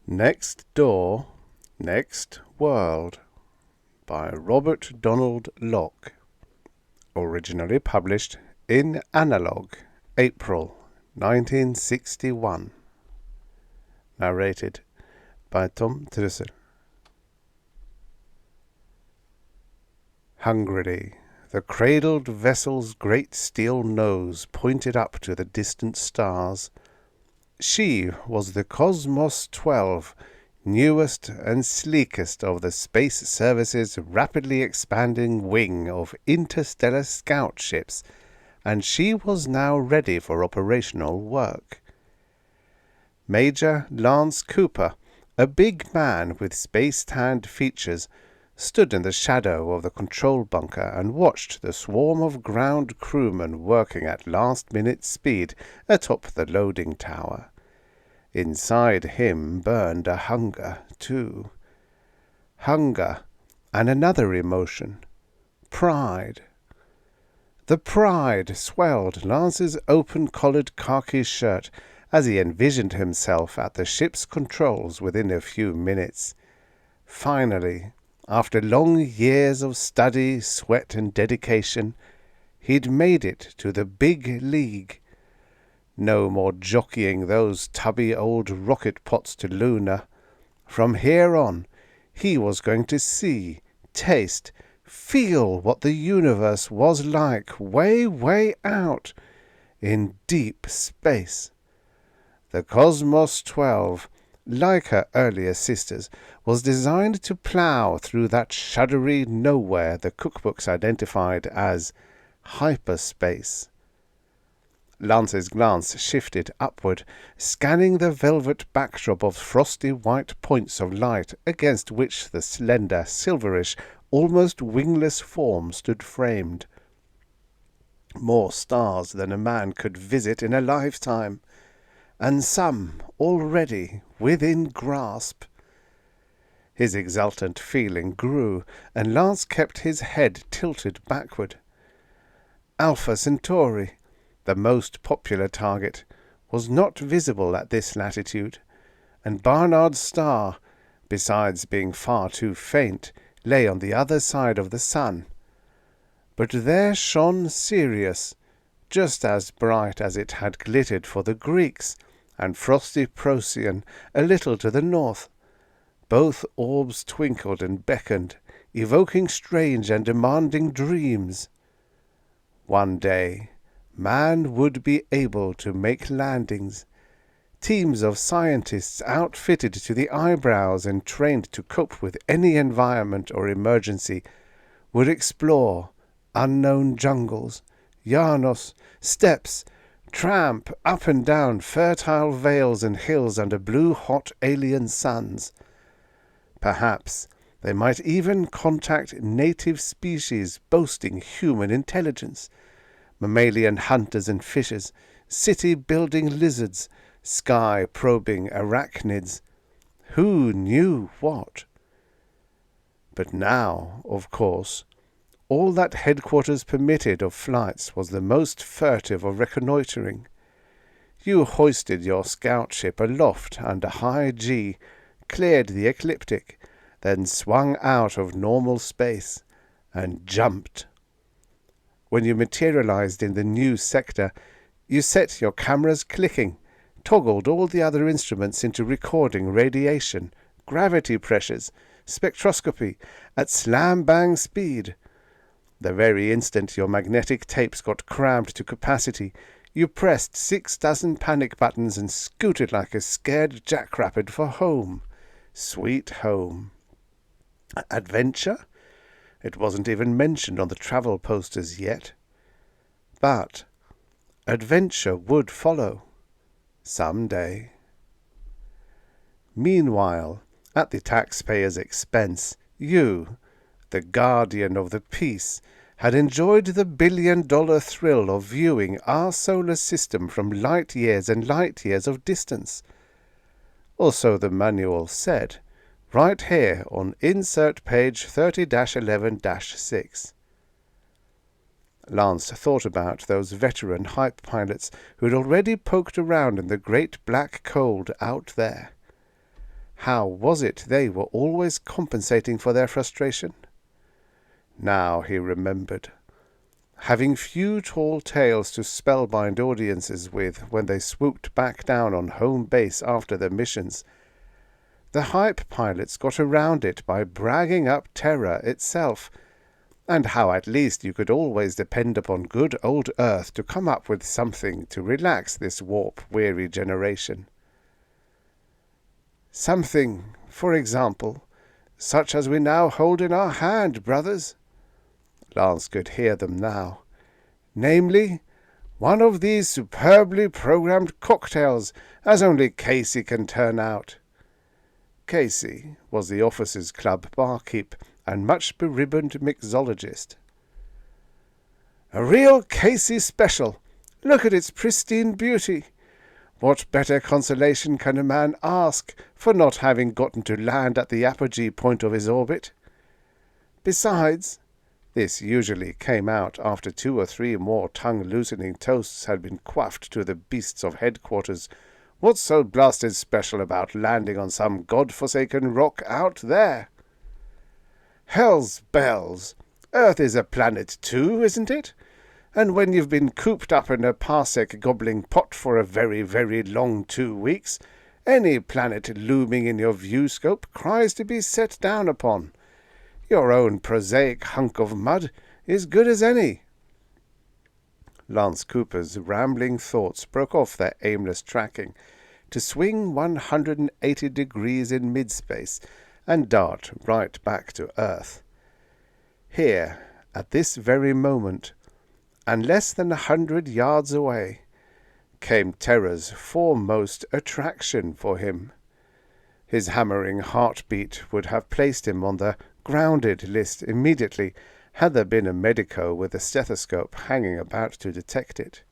Next Door, Next World by Robert Donald Locke. Originally published in Analog, April 1961. Narrated by Tom Trussell. Hungrily, the cradled vessel's great steel nose pointed up to the distant stars. She was the Cosmos 12, newest and sleekest of the Space Service's rapidly expanding wing of interstellar scout ships, and she was now ready for operational work. Major Lance Cooper, a big man with space-tanned features, stood in the shadow of the control bunker and watched the swarm of ground crewmen working at last-minute speed atop the loading tower. Inside him burned a hunger, too. Hunger and another emotion, pride. The pride swelled Lance's open-collared khaki shirt as he envisioned himself at the ship's controls within a few minutes. Finally, after long years of study, sweat, and dedication, he'd made it to the big league. No more jockeying those tubby old rocket pots to Luna. From here on, he was going to see, taste, feel what the universe was like way, way out in deep space. The Cosmos 12, like her earlier sisters, was designed to plow through that shuddery nowhere the cookbooks identified as hyperspace. Lance's glance shifted upward, scanning the velvet backdrop of frosty white points of light against which the slender, silverish, almost wingless form stood framed. More stars than a man could visit in a lifetime, and some already within grasp. His exultant feeling grew, and Lance kept his head tilted backward. Alpha Centauri, the most popular target, was not visible at this latitude, and Barnard's star, besides being far too faint, lay on the other side of the sun. But there shone Sirius, just as bright as it had glittered for the Greeks, and frosty Procyon a little to the north. Both orbs twinkled and beckoned, evoking strange and demanding dreams. One day, man would be able to make landings. Teams of scientists outfitted to the eyebrows and trained to cope with any environment or emergency would explore unknown jungles, Yarnos, steppes, tramp up and down fertile vales and hills under blue-hot alien suns. Perhaps they might even contact native species boasting human intelligence, mammalian hunters and fishers, city-building lizards, sky-probing arachnids. Who knew what? But now, of course, all that headquarters permitted of flights was the most furtive of reconnoitering. You hoisted your scout ship aloft under high G, cleared the ecliptic, then swung out of normal space, and jumped. When you materialized in the new sector, you set your cameras clicking, toggled all the other instruments into recording radiation, gravity pressures, spectroscopy at slam-bang speed. The very instant your magnetic tapes got crammed to capacity, you pressed 6 dozen panic buttons and scooted like a scared jackrabbit for home. Sweet home. Adventure? It wasn't even mentioned on the travel posters yet. But adventure would follow. Some day. Meanwhile, at the taxpayer's expense, you, the guardian of the peace, had enjoyed the billion-dollar thrill of viewing our solar system from light years and light years of distance. Or so the manual said, right here on insert page 30-11-6. Lance thought about those veteran hype pilots who had already poked around in the great black cold out there. How was it they were always compensating for their frustration? Now he remembered. Having few tall tales to spellbind audiences with when they swooped back down on home base after their missions, the hype pilots got around it by bragging up terror itself, and how at least you could always depend upon good old Earth to come up with something to relax this warp-weary generation. Something, for example, such as we now hold in our hand, brothers. Lance could hear them now. Namely, one of these superbly programmed cocktails, as only Casey can turn out. Casey was the officers' club barkeep and much beribboned mixologist. A real Casey special. Look at its pristine beauty. What better consolation can a man ask for not having gotten to land at the apogee point of his orbit? Besides, this usually came out after 2 or 3 more tongue-loosening toasts had been quaffed to the beasts of headquarters. What's so blasted special about landing on some god-forsaken rock out there? Hell's bells! Earth is a planet too, isn't it? And when you've been cooped up in a parsec gobbling pot for a very, very long 2 weeks, any planet looming in your view-scope cries to be set down upon. Your own prosaic hunk of mud is good as any. Lance Cooper's rambling thoughts broke off their aimless tracking to swing 180 degrees in mid-space and dart right back to Earth. Here, at this very moment, and less than 100 yards away, came terror's foremost attraction for him. His hammering heartbeat would have placed him on the grounded list immediately had there been a medico with a stethoscope hanging about to detect it.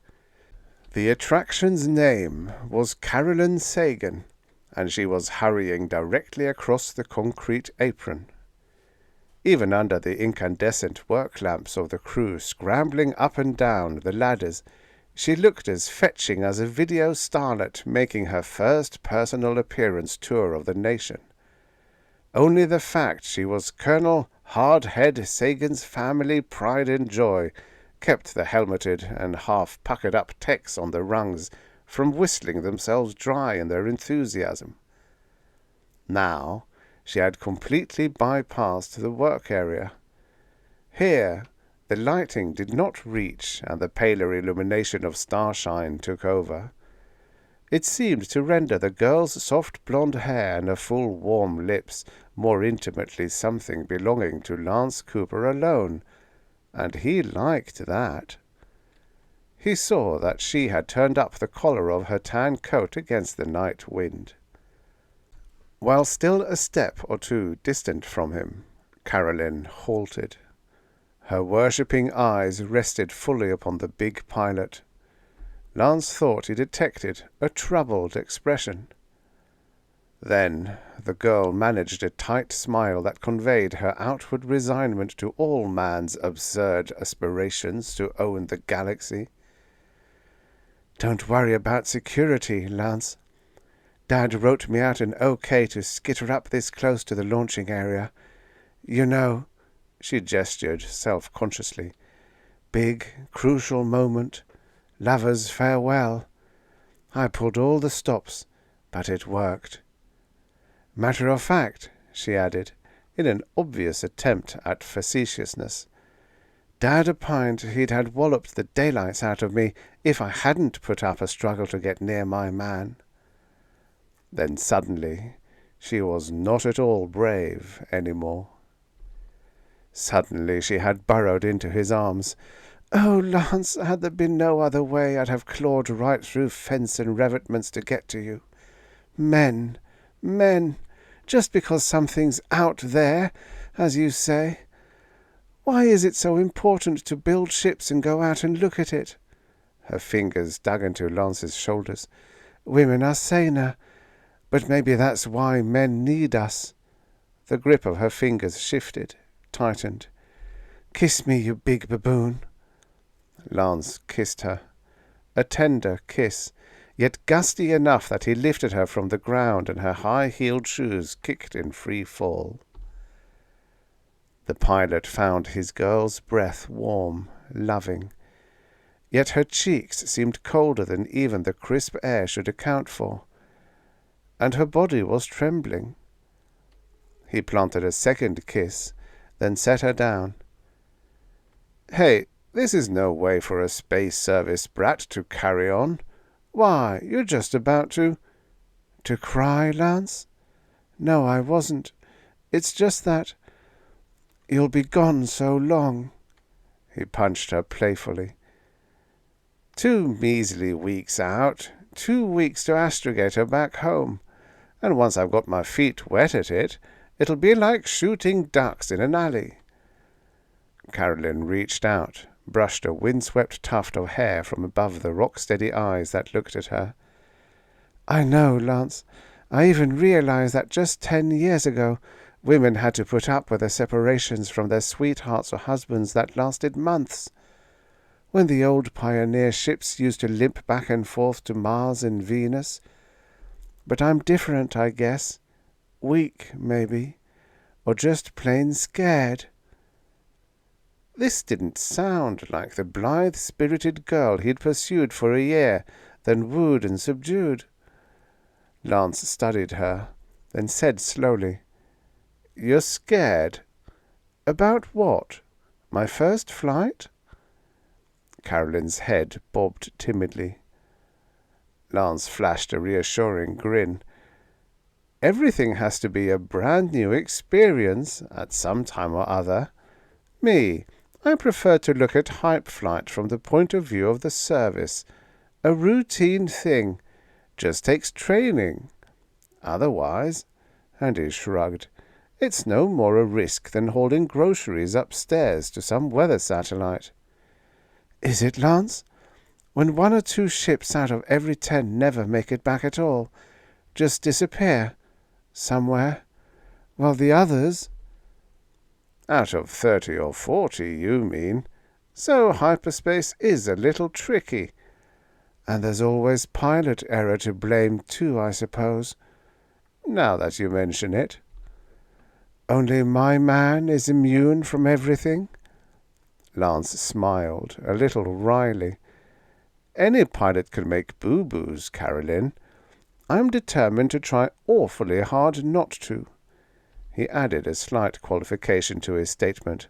The attraction's name was Carolyn Sagan, and she was hurrying directly across the concrete apron. Even under the incandescent work lamps of the crew scrambling up and down the ladders, she looked as fetching as a video starlet making her first personal appearance tour of the nation. Only the fact she was Colonel Hardhead Sagan's family pride and joy kept the helmeted and half-puckered-up techs on the rungs from whistling themselves dry in their enthusiasm. Now she had completely bypassed the work area. Here the lighting did not reach, and the paler illumination of starshine took over. It seemed to render the girl's soft blonde hair and her full warm lips more intimately something belonging to Lance Cooper alone, and he liked that. He saw that she had turned up the collar of her tan coat against the night wind. While still a step or two distant from him, Carolyn halted. Her worshipping eyes rested fully upon the big pilot. Lance thought he detected a troubled expression. Then the girl managed a tight smile that conveyed her outward resignment to all man's absurd aspirations to own the galaxy. "Don't worry about security, Lance. Dad wrote me out an okay to skitter up this close to the launching area. You know," she gestured self-consciously, "big, crucial moment. Lover's farewell. I pulled all the stops, but it worked. Matter of fact," she added, in an obvious attempt at facetiousness, "Dad opined he'd had walloped the daylights out of me if I hadn't put up a struggle to get near my man." Then suddenly she was not at all brave any more. Suddenly she had burrowed into his arms. "Oh, Lance, had there been no other way, I'd have clawed right through fence and revetments to get to you. Men, just because something's out there, as you say. Why is it so important to build ships and go out and look at it?" Her fingers dug into Lance's shoulders. "Women are saner, but maybe that's why men need us." The grip of her fingers shifted, tightened. "Kiss me, you big baboon." Lance kissed her. A tender kiss, yet gusty enough that he lifted her from the ground and her high-heeled shoes kicked in free fall. The pilot found his girl's breath warm, loving, yet her cheeks seemed colder than even the crisp air should account for, and her body was trembling. He planted a second kiss, then set her down. "Hey, this is no way for a space service brat to carry on. Why, you're just about to—" "To cry, Lance? No, I wasn't. It's just that you'll be gone so long." He punched her playfully. 2 measly weeks out, 2 weeks to astrogate her back home, and once I've got my feet wet at it, it'll be like shooting ducks in an alley. Carolyn reached out, brushed a windswept tuft of hair from above the rock-steady eyes that looked at her. "I know, Lance. I even realized that just 10 years ago women had to put up with the separations from their sweethearts or husbands that lasted months. When the old pioneer ships used to limp back and forth to Mars and Venus. But I'm different, I guess. Weak, maybe. Or just plain scared." This didn't sound like the blithe-spirited girl he'd pursued for a year, then wooed and subdued. Lance studied her, then said slowly, "You're scared? About what? My first flight?" Carolyn's head bobbed timidly. Lance flashed a reassuring grin. "Everything has to be a brand-new experience at some time or other. I prefer to look at hype flight from the point of view of the service. A routine thing. Just takes training. Otherwise," and he shrugged, "it's no more a risk than holding groceries upstairs to some weather satellite." "Is it, Lance? When 1 or 2 ships out of every 10 never make it back at all, just disappear somewhere, while the others—" "Out of 30 or 40, you mean. So hyperspace is a little tricky." "And there's always pilot error to blame too, I suppose." "Now that you mention it." "Only my man is immune from everything?" Lance smiled, a little wryly. "Any pilot can make boo-boos, Carolyn. I'm determined to try awfully hard not to." He added a slight qualification to his statement.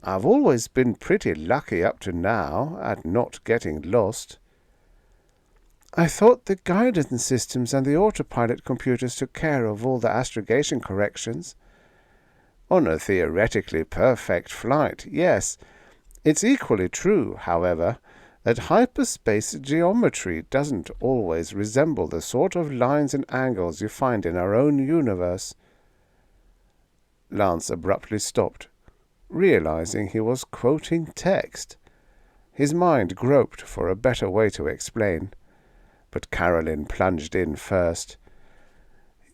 "I've always been pretty lucky up to now at not getting lost." "I thought the guidance systems and the autopilot computers took care of all the astrogation corrections." "On a theoretically perfect flight, yes. It's equally true, however, that hyperspace geometry doesn't always resemble the sort of lines and angles you find in our own universe." Lance abruptly stopped, realizing he was quoting text. His mind groped for a better way to explain, but Carolyn plunged in first.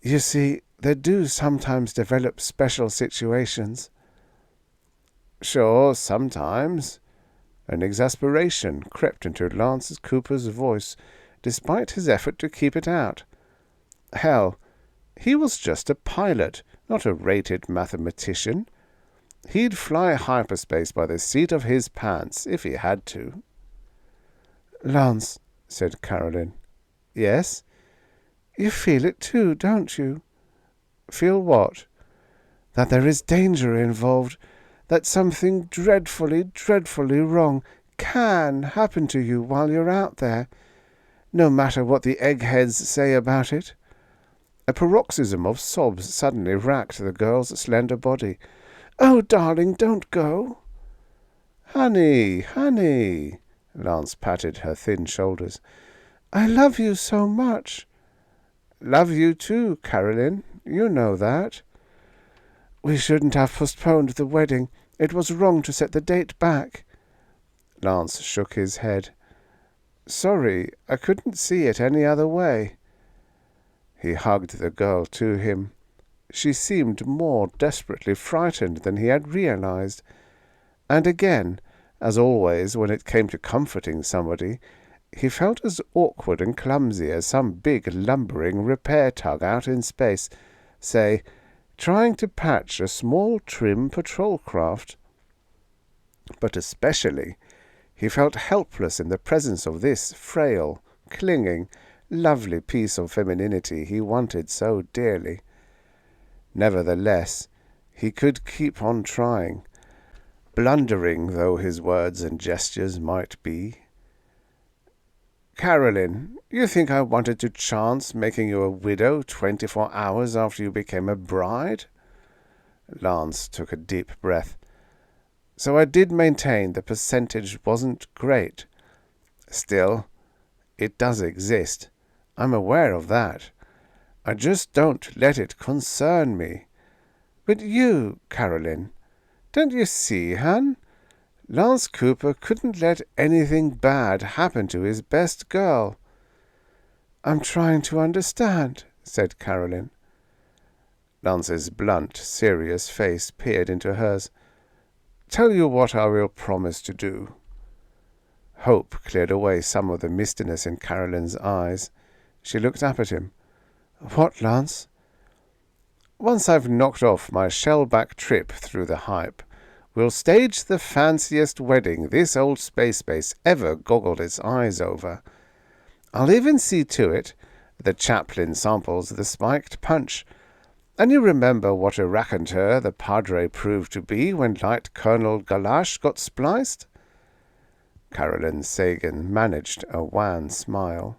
"You see, they do sometimes develop special situations." "Sure, sometimes." An exasperation crept into Lance Cooper's voice, despite his effort to keep it out. Hell, he was just a pilot, not a rated mathematician. He'd fly hyperspace by the seat of his pants if he had to. "Lance," said Carolyn. "Yes?" "You feel it too, don't you?" "Feel what?" "That there is danger involved, that something dreadfully, dreadfully wrong can happen to you while you're out there, no matter what the eggheads say about it." A paroxysm of sobs suddenly racked the girl's slender body. "Oh, darling, don't go." "Honey, honey," Lance patted her thin shoulders. "I love you so much." "Love you too, Carolyn. You know that." "We shouldn't have postponed the wedding. It was wrong to set the date back." Lance shook his head. "Sorry, I couldn't see it any other way." He hugged the girl to him. She seemed more desperately frightened than he had realized. And again, as always when it came to comforting somebody, he felt as awkward and clumsy as some big lumbering repair tug out in space, say, trying to patch a small trim patrol craft. But especially he felt helpless in the presence of this frail, clinging, lovely piece of femininity he wanted so dearly. Nevertheless, he could keep on trying, blundering though his words and gestures might be. "Carolyn, you think I wanted to chance making you a widow 24 hours after you became a bride?" Lance took a deep breath. "So I did maintain the percentage wasn't great. Still, it does exist. I'm aware of that. I just don't let it concern me. But you, Carolyn, don't you see, hon? Lance Cooper couldn't let anything bad happen to his best girl." "I'm trying to understand," said Carolyn. Lance's blunt, serious face peered into hers. "Tell you what I will promise to do." Hope cleared away some of the mistiness in Carolyn's eyes. She looked up at him. "What, Lance?" "Once I've knocked off my shellback trip through the hype, we'll stage the fanciest wedding this old space base ever goggled its eyes over. I'll even see to it the chaplain samples the spiked punch. And you remember what a raconteur the Padre proved to be when Light Colonel Galash got spliced?" Carolyn Sagan managed a wan smile.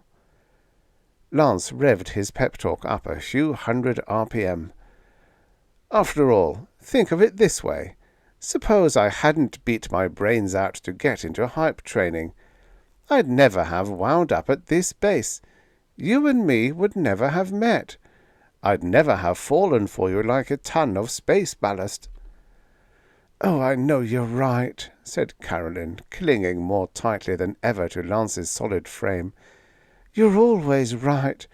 Lance revved his pep talk up a few hundred RPM. "After all, think of it this way. Suppose I hadn't beat my brains out to get into hype training. I'd never have wound up at this base. You and me would never have met. I'd never have fallen for you like a ton of space ballast." "Oh, I know you're right," said Carolyn, clinging more tightly than ever to Lance's solid frame. "You're always right,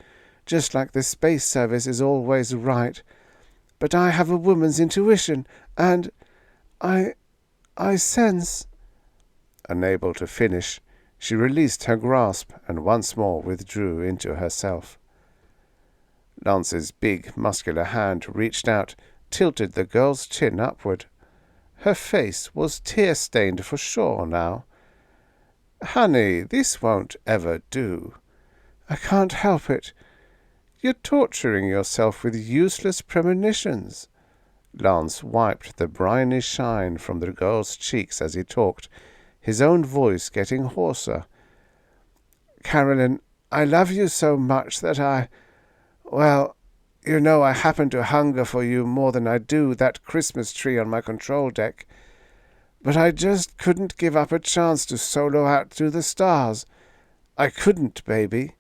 just like the space service is always right. But I have a woman's intuition, and I sense—" Unable to finish, she released her grasp and once more withdrew into herself. Lance's big, muscular hand reached out, tilted the girl's chin upward. Her face was tear-stained for sure now. "Honey, this won't ever do." "I can't help it." "You're torturing yourself with useless premonitions." Lance wiped the briny shine from the girl's cheeks as he talked, his own voice getting hoarser. "Carolyn, I love you so much that well, you know I happen to hunger for you more than I do that Christmas tree on my control deck. But I just couldn't give up a chance to solo out to the stars. I couldn't, baby.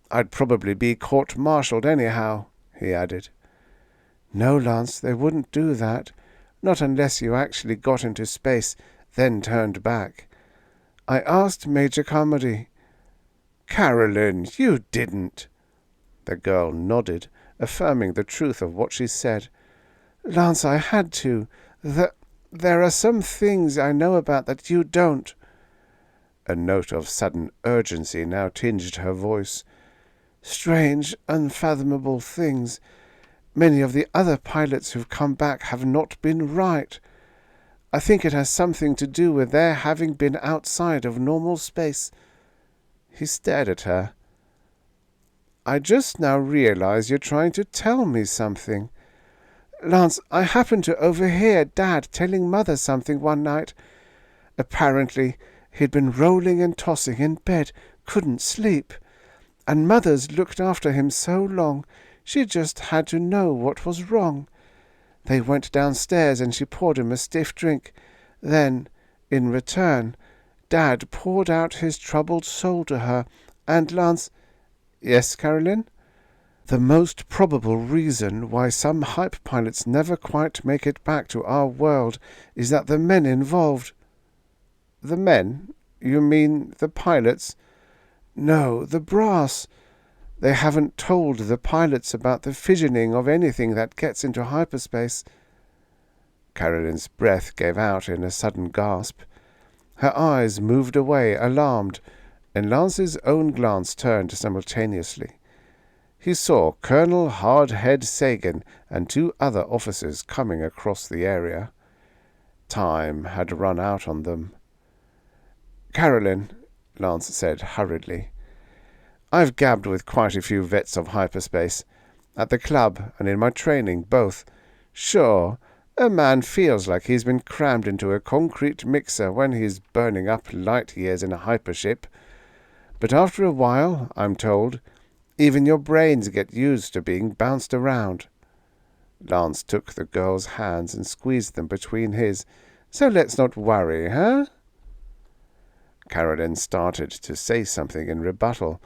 I'd probably be court-martialed anyhow," he added. "No, Lance, they wouldn't do that. Not unless you actually got into space, then turned back. I asked Major Carmody." "Carolyn, you didn't." The girl nodded, affirming the truth of what she said. "Lance, I had to. There are some things I know about that you don't." A note of sudden urgency now tinged her voice. "Strange, unfathomable things. Many of the other pilots who've come back have not been right. I think it has something to do with their having been outside of normal space." He stared at her. "I just now realize you're trying to tell me something. Lance, I happened to overhear Dad telling Mother something one night. Apparently, he'd been rolling and tossing in bed, couldn't sleep. And Mother's looked after him so long, she just had to know what was wrong. They went downstairs and she poured him a stiff drink. Then, in return, Dad poured out his troubled soul to her, and Lance—" "Yes, Carolyn?" "The most probable reason why some hype pilots never quite make it back to our world is that the men involved—" "The men? You mean the pilots?" "No, the brass. They haven't told the pilots about the fissioning of anything that gets into hyperspace." Carolyn's breath gave out in a sudden gasp. Her eyes moved away, alarmed, and Lance's own glance turned simultaneously. He saw Colonel Hardhead Sagan and 2 other officers coming across the area. Time had run out on them. "Carolyn," Lance said hurriedly, "I've gabbed with quite a few vets of hyperspace, at the club and in my training both. Sure, a man feels like he's been crammed into a concrete mixer when he's burning up light years in a hypership. But after a while, I'm told, even your brains get used to being bounced around." Lance took the girl's hands and squeezed them between his. "So let's not worry, huh?" Carolyn started to say something in rebuttal,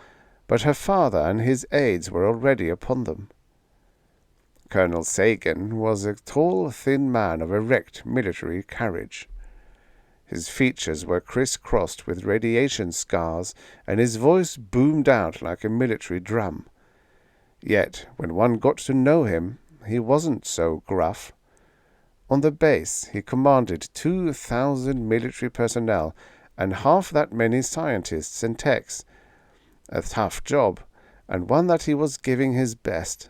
but her father and his aides were already upon them. Colonel Sagan was a tall, thin man of erect military carriage. His features were criss-crossed with radiation scars, and his voice boomed out like a military drum. Yet, when one got to know him, he wasn't so gruff. On the base, he commanded 2,000 military personnel and half that many scientists and techs. A tough job, and one that he was giving his best.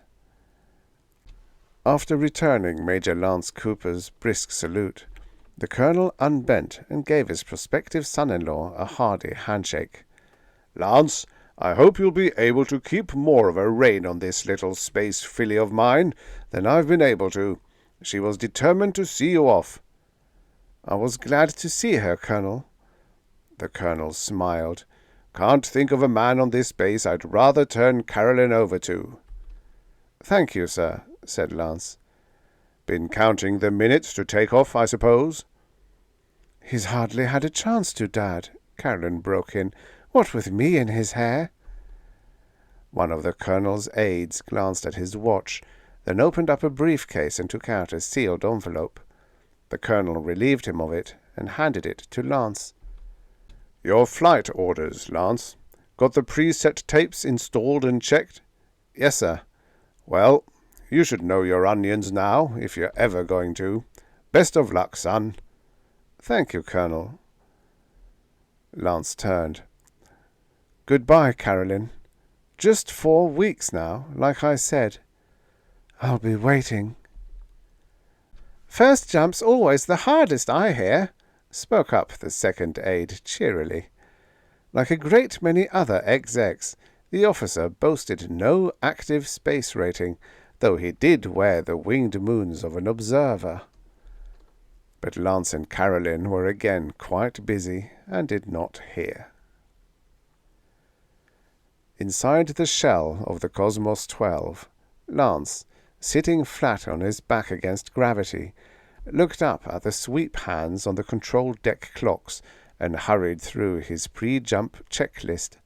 After returning Major Lance Cooper's brisk salute, the colonel unbent and gave his prospective son-in-law a hearty handshake. "Lance, I hope you'll be able to keep more of a rein on this little space filly of mine than I've been able to. She was determined to see you off." "I was glad to see her, Colonel." The colonel smiled. "Can't think of a man on this base I'd rather turn Carolyn over to." "Thank you, sir," said Lance. "Been counting the minutes to take off, I suppose?" "He's hardly had a chance to, Dad," Carolyn broke in. "What with me in his hair?" One of the colonel's aides glanced at his watch, then opened up a briefcase and took out a sealed envelope. The colonel relieved him of it and handed it to Lance. "Your flight orders, Lance. Got the preset tapes installed and checked?" "Yes, sir." "Well, you should know your onions now, if you're ever going to. Best of luck, son." "Thank you, Colonel." Lance turned. "Goodbye, Carolyn. Just 4 weeks now, like I said. I'll be waiting." "First jump's always the hardest, I hear," spoke up the second aide cheerily. Like a great many other execs, the officer boasted no active space rating, though he did wear the winged moons of an observer. But Lance and Carolyn were again quite busy and did not hear. Inside the shell of the Cosmos 12, Lance, sitting flat on his back against gravity, looked up at the sweep hands on the control deck clocks and hurried through his pre-jump checklist.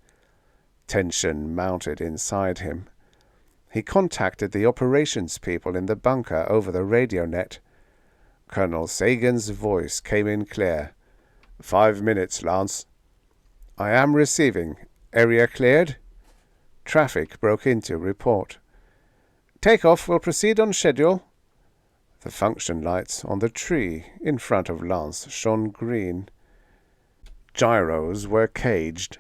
Tension mounted inside him. He contacted the operations people in the bunker over the radio net. Colonel Sagan's voice came in clear. 5 minutes, Lance." "I am receiving. Area cleared?" Traffic broke into report. "Takeoff will proceed on schedule." The function lights on the tree in front of Lance shone green. Gyros were caged.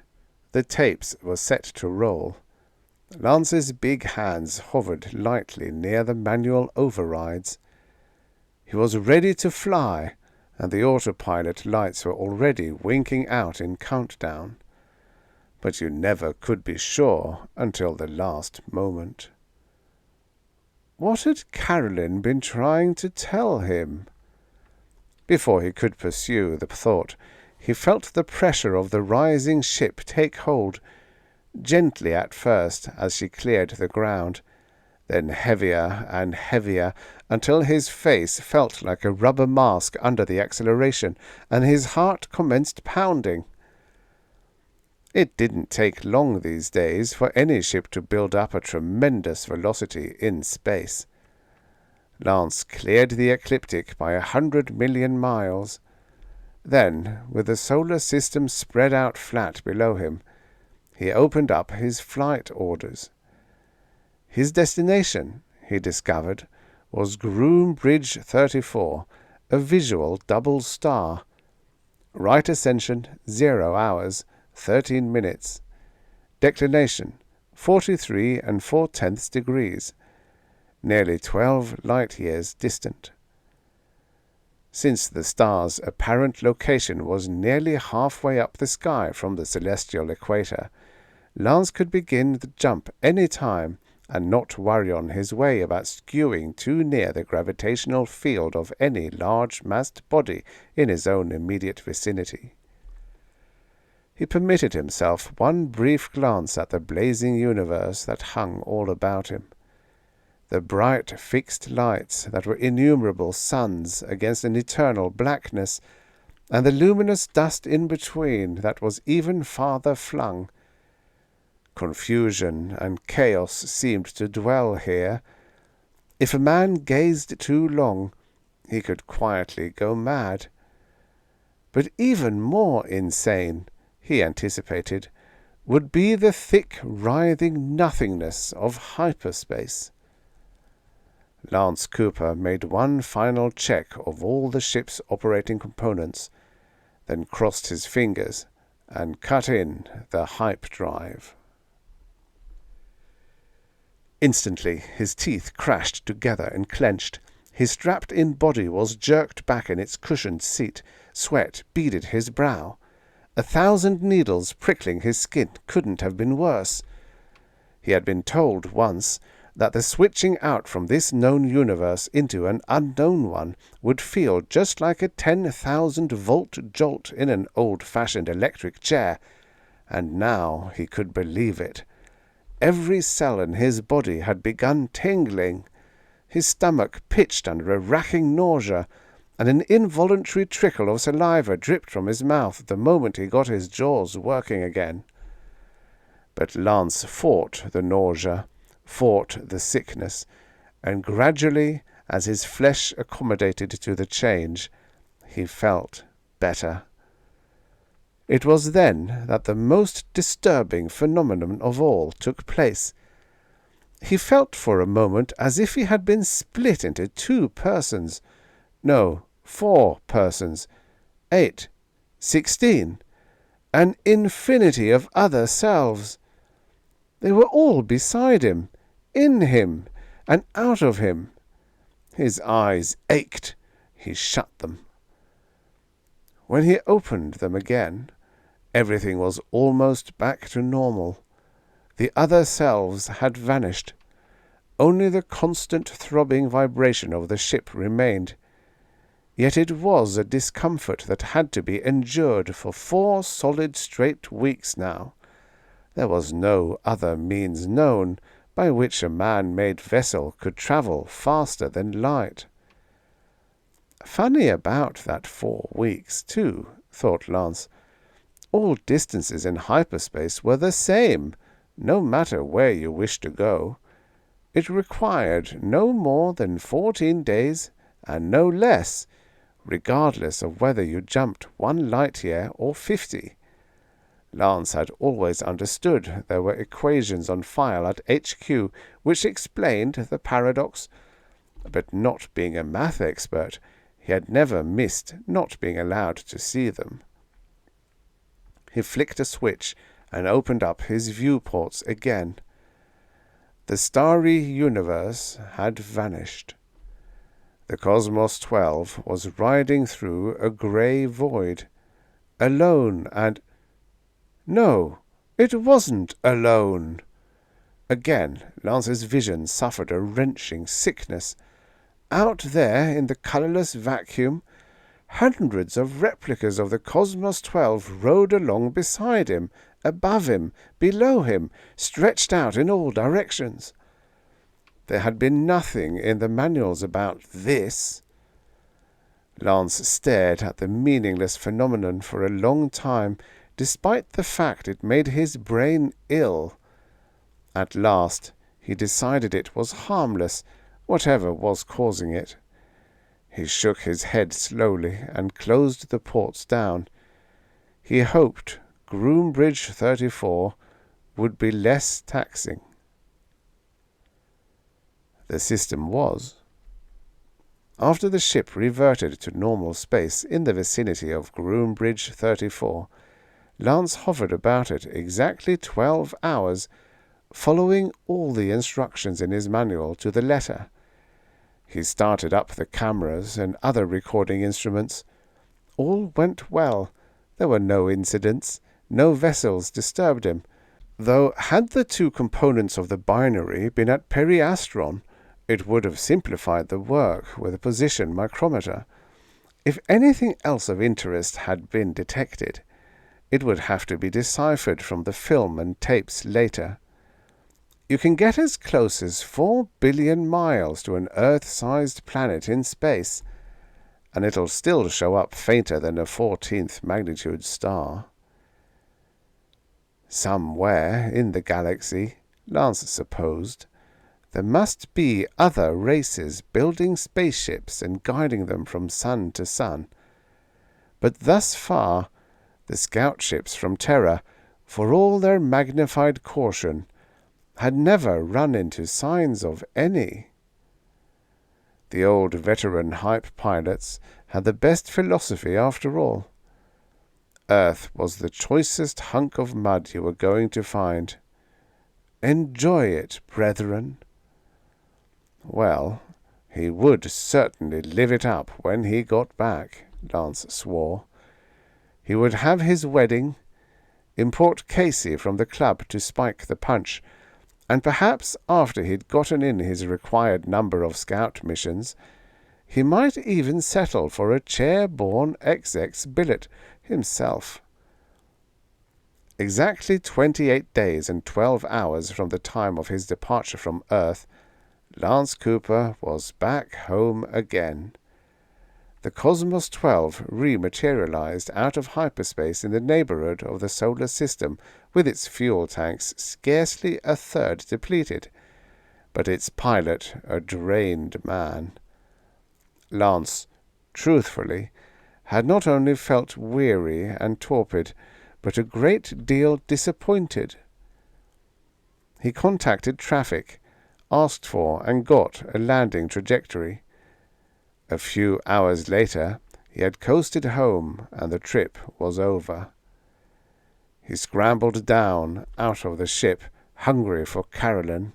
The tapes were set to roll. Lance's big hands hovered lightly near the manual overrides. He was ready to fly, and the autopilot lights were already winking out in countdown. But you never could be sure until the last moment. What had Carolyn been trying to tell him? Before he could pursue the thought, he felt the pressure of the rising ship take hold, gently at first as she cleared the ground, then heavier and heavier until his face felt like a rubber mask under the acceleration, and his heart commenced pounding. It didn't take long these days for any ship to build up a tremendous velocity in space. Lance cleared the ecliptic by 100 million miles. Then, with the solar system spread out flat below him, he opened up his flight orders. His destination, he discovered, was Groom Bridge 34, a visual double star. Right ascension, 0 hours, 13 minutes. Declination 43 4/10 degrees, nearly 12 light-years distant. Since the star's apparent location was nearly halfway up the sky from the celestial equator, Lance could begin the jump any time and not worry on his way about skewing too near the gravitational field of any large-massed body in his own immediate vicinity. He permitted himself one brief glance at the blazing universe that hung all about him. The bright fixed lights that were innumerable suns against an eternal blackness, and the luminous dust in between that was even farther flung. Confusion and chaos seemed to dwell here. If a man gazed too long, he could quietly go mad. But even more insane, he anticipated, would be the thick, writhing nothingness of hyperspace. Lance Cooper made one final check of all the ship's operating components, then crossed his fingers and cut in the hype drive. Instantly, his teeth crashed together and clenched. His strapped-in body was jerked back in its cushioned seat. Sweat beaded his brow. 1,000 needles prickling his skin couldn't have been worse. He had been told once that the switching out from this known universe into an unknown one would feel just like a 10,000-volt jolt in an old-fashioned electric chair, and now he could believe it. Every cell in his body had begun tingling. His stomach pitched under a racking nausea, and an involuntary trickle of saliva dripped from his mouth the moment he got his jaws working again. But Lance fought the nausea, fought the sickness, and gradually, as his flesh accommodated to the change, he felt better. It was then that the most disturbing phenomenon of all took place. He felt for a moment as if he had been split into 2 persons. No, 4 persons. 8, 16. An infinity of other selves. They were all beside him, in him, and out of him. His eyes ached. He shut them. When he opened them again, everything was almost back to normal. The other selves had vanished. Only the constant throbbing vibration of the ship remained. Yet it was a discomfort that had to be endured for 4 solid straight weeks now. There was no other means known by which a man-made vessel could travel faster than light. Funny about that 4 weeks, too, thought Lance. All distances in hyperspace were the same, no matter where you wished to go. It required no more than 14 days, and no less, regardless of whether you jumped 1 light-year or 50. Lance had always understood there were equations on file at HQ which explained the paradox, but not being a math expert, he had never missed not being allowed to see them. He flicked a switch and opened up his viewports again. The starry universe had vanished. The Cosmos 12 was riding through a grey void, alone and— No, it wasn't alone. Again, Lance's vision suffered a wrenching sickness. Out there in the colourless vacuum, hundreds of replicas of the Cosmos 12 rode along beside him, above him, below him, stretched out in all directions. There had been nothing in the manuals about this. Lance stared at the meaningless phenomenon for a long time, despite the fact it made his brain ill. At last, he decided it was harmless, whatever was causing it. He shook his head slowly and closed the ports down. He hoped Groombridge 34 would be less taxing. The system was. After the ship reverted to normal space in the vicinity of Groombridge 34, Lance hovered about it exactly 12 hours, following all the instructions in his manual to the letter. He started up the cameras and other recording instruments. All went well. There were no incidents. No vessels disturbed him, though had the two components of the binary been at periastron, it would have simplified the work with a position micrometer. If anything else of interest had been detected, it would have to be deciphered from the film and tapes later. You can get as close as 4 billion miles to an Earth-sized planet in space, and it'll still show up fainter than a 14th magnitude star. Somewhere in the galaxy, Lance supposed, there must be other races building spaceships and guiding them from sun to sun. But thus far, the scout ships from Terra, for all their magnified caution, had never run into signs of any. The old veteran hype pilots had the best philosophy after all. Earth was the choicest hunk of mud you were going to find. Enjoy it, brethren. Well, he would certainly live it up when he got back, Lance swore. He would have his wedding, import Casey from the club to spike the punch, and perhaps after he'd gotten in his required number of scout missions, he might even settle for a chair-borne XX billet himself. Exactly 28 days and 12 hours from the time of his departure from Earth, Lance Cooper was back home again. The Cosmos 12 rematerialized out of hyperspace in the neighborhood of the solar system, with its fuel tanks scarcely a third depleted, but its pilot a drained man. Lance, truthfully, had not only felt weary and torpid, but a great deal disappointed. He contacted traffic, asked for and got a landing trajectory. A few hours later, he had coasted home and the trip was over. He scrambled down out of the ship, hungry for Carolyn.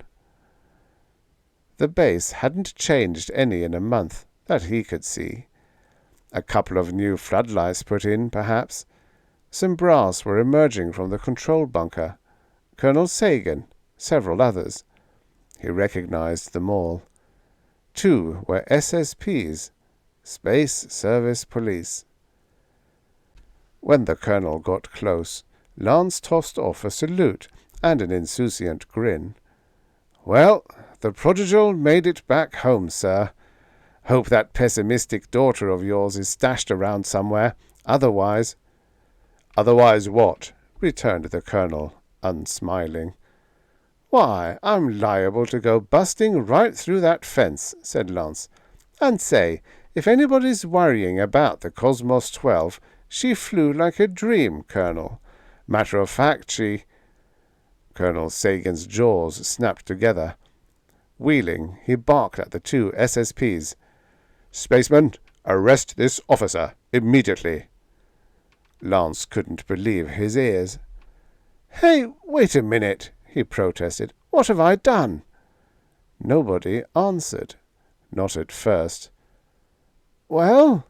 The base hadn't changed any in a month, that he could see. A couple of new floodlights put in, perhaps. Some brass were emerging from the control bunker. Colonel Sagan, several others. He recognized them all. 2 were SSPs, Space Service Police. When the colonel got close, Lance tossed off a salute and an insouciant grin. "Well, the prodigal made it back home, sir. Hope that pessimistic daughter of yours is stashed around somewhere. Otherwise—" "Otherwise what?" returned the colonel, unsmiling. "Why, I'm liable to go busting right through that fence," said Lance. "And say, if anybody's worrying about the Cosmos 12, she flew like a dream, Colonel. Matter of fact, she—" Colonel Sagan's jaws snapped together. Wheeling, he barked at the 2 SSPs. "Spaceman, arrest this officer, immediately." Lance couldn't believe his ears. "Hey, wait a minute," he protested. "What have I done?" Nobody answered. Not at first. "Well?"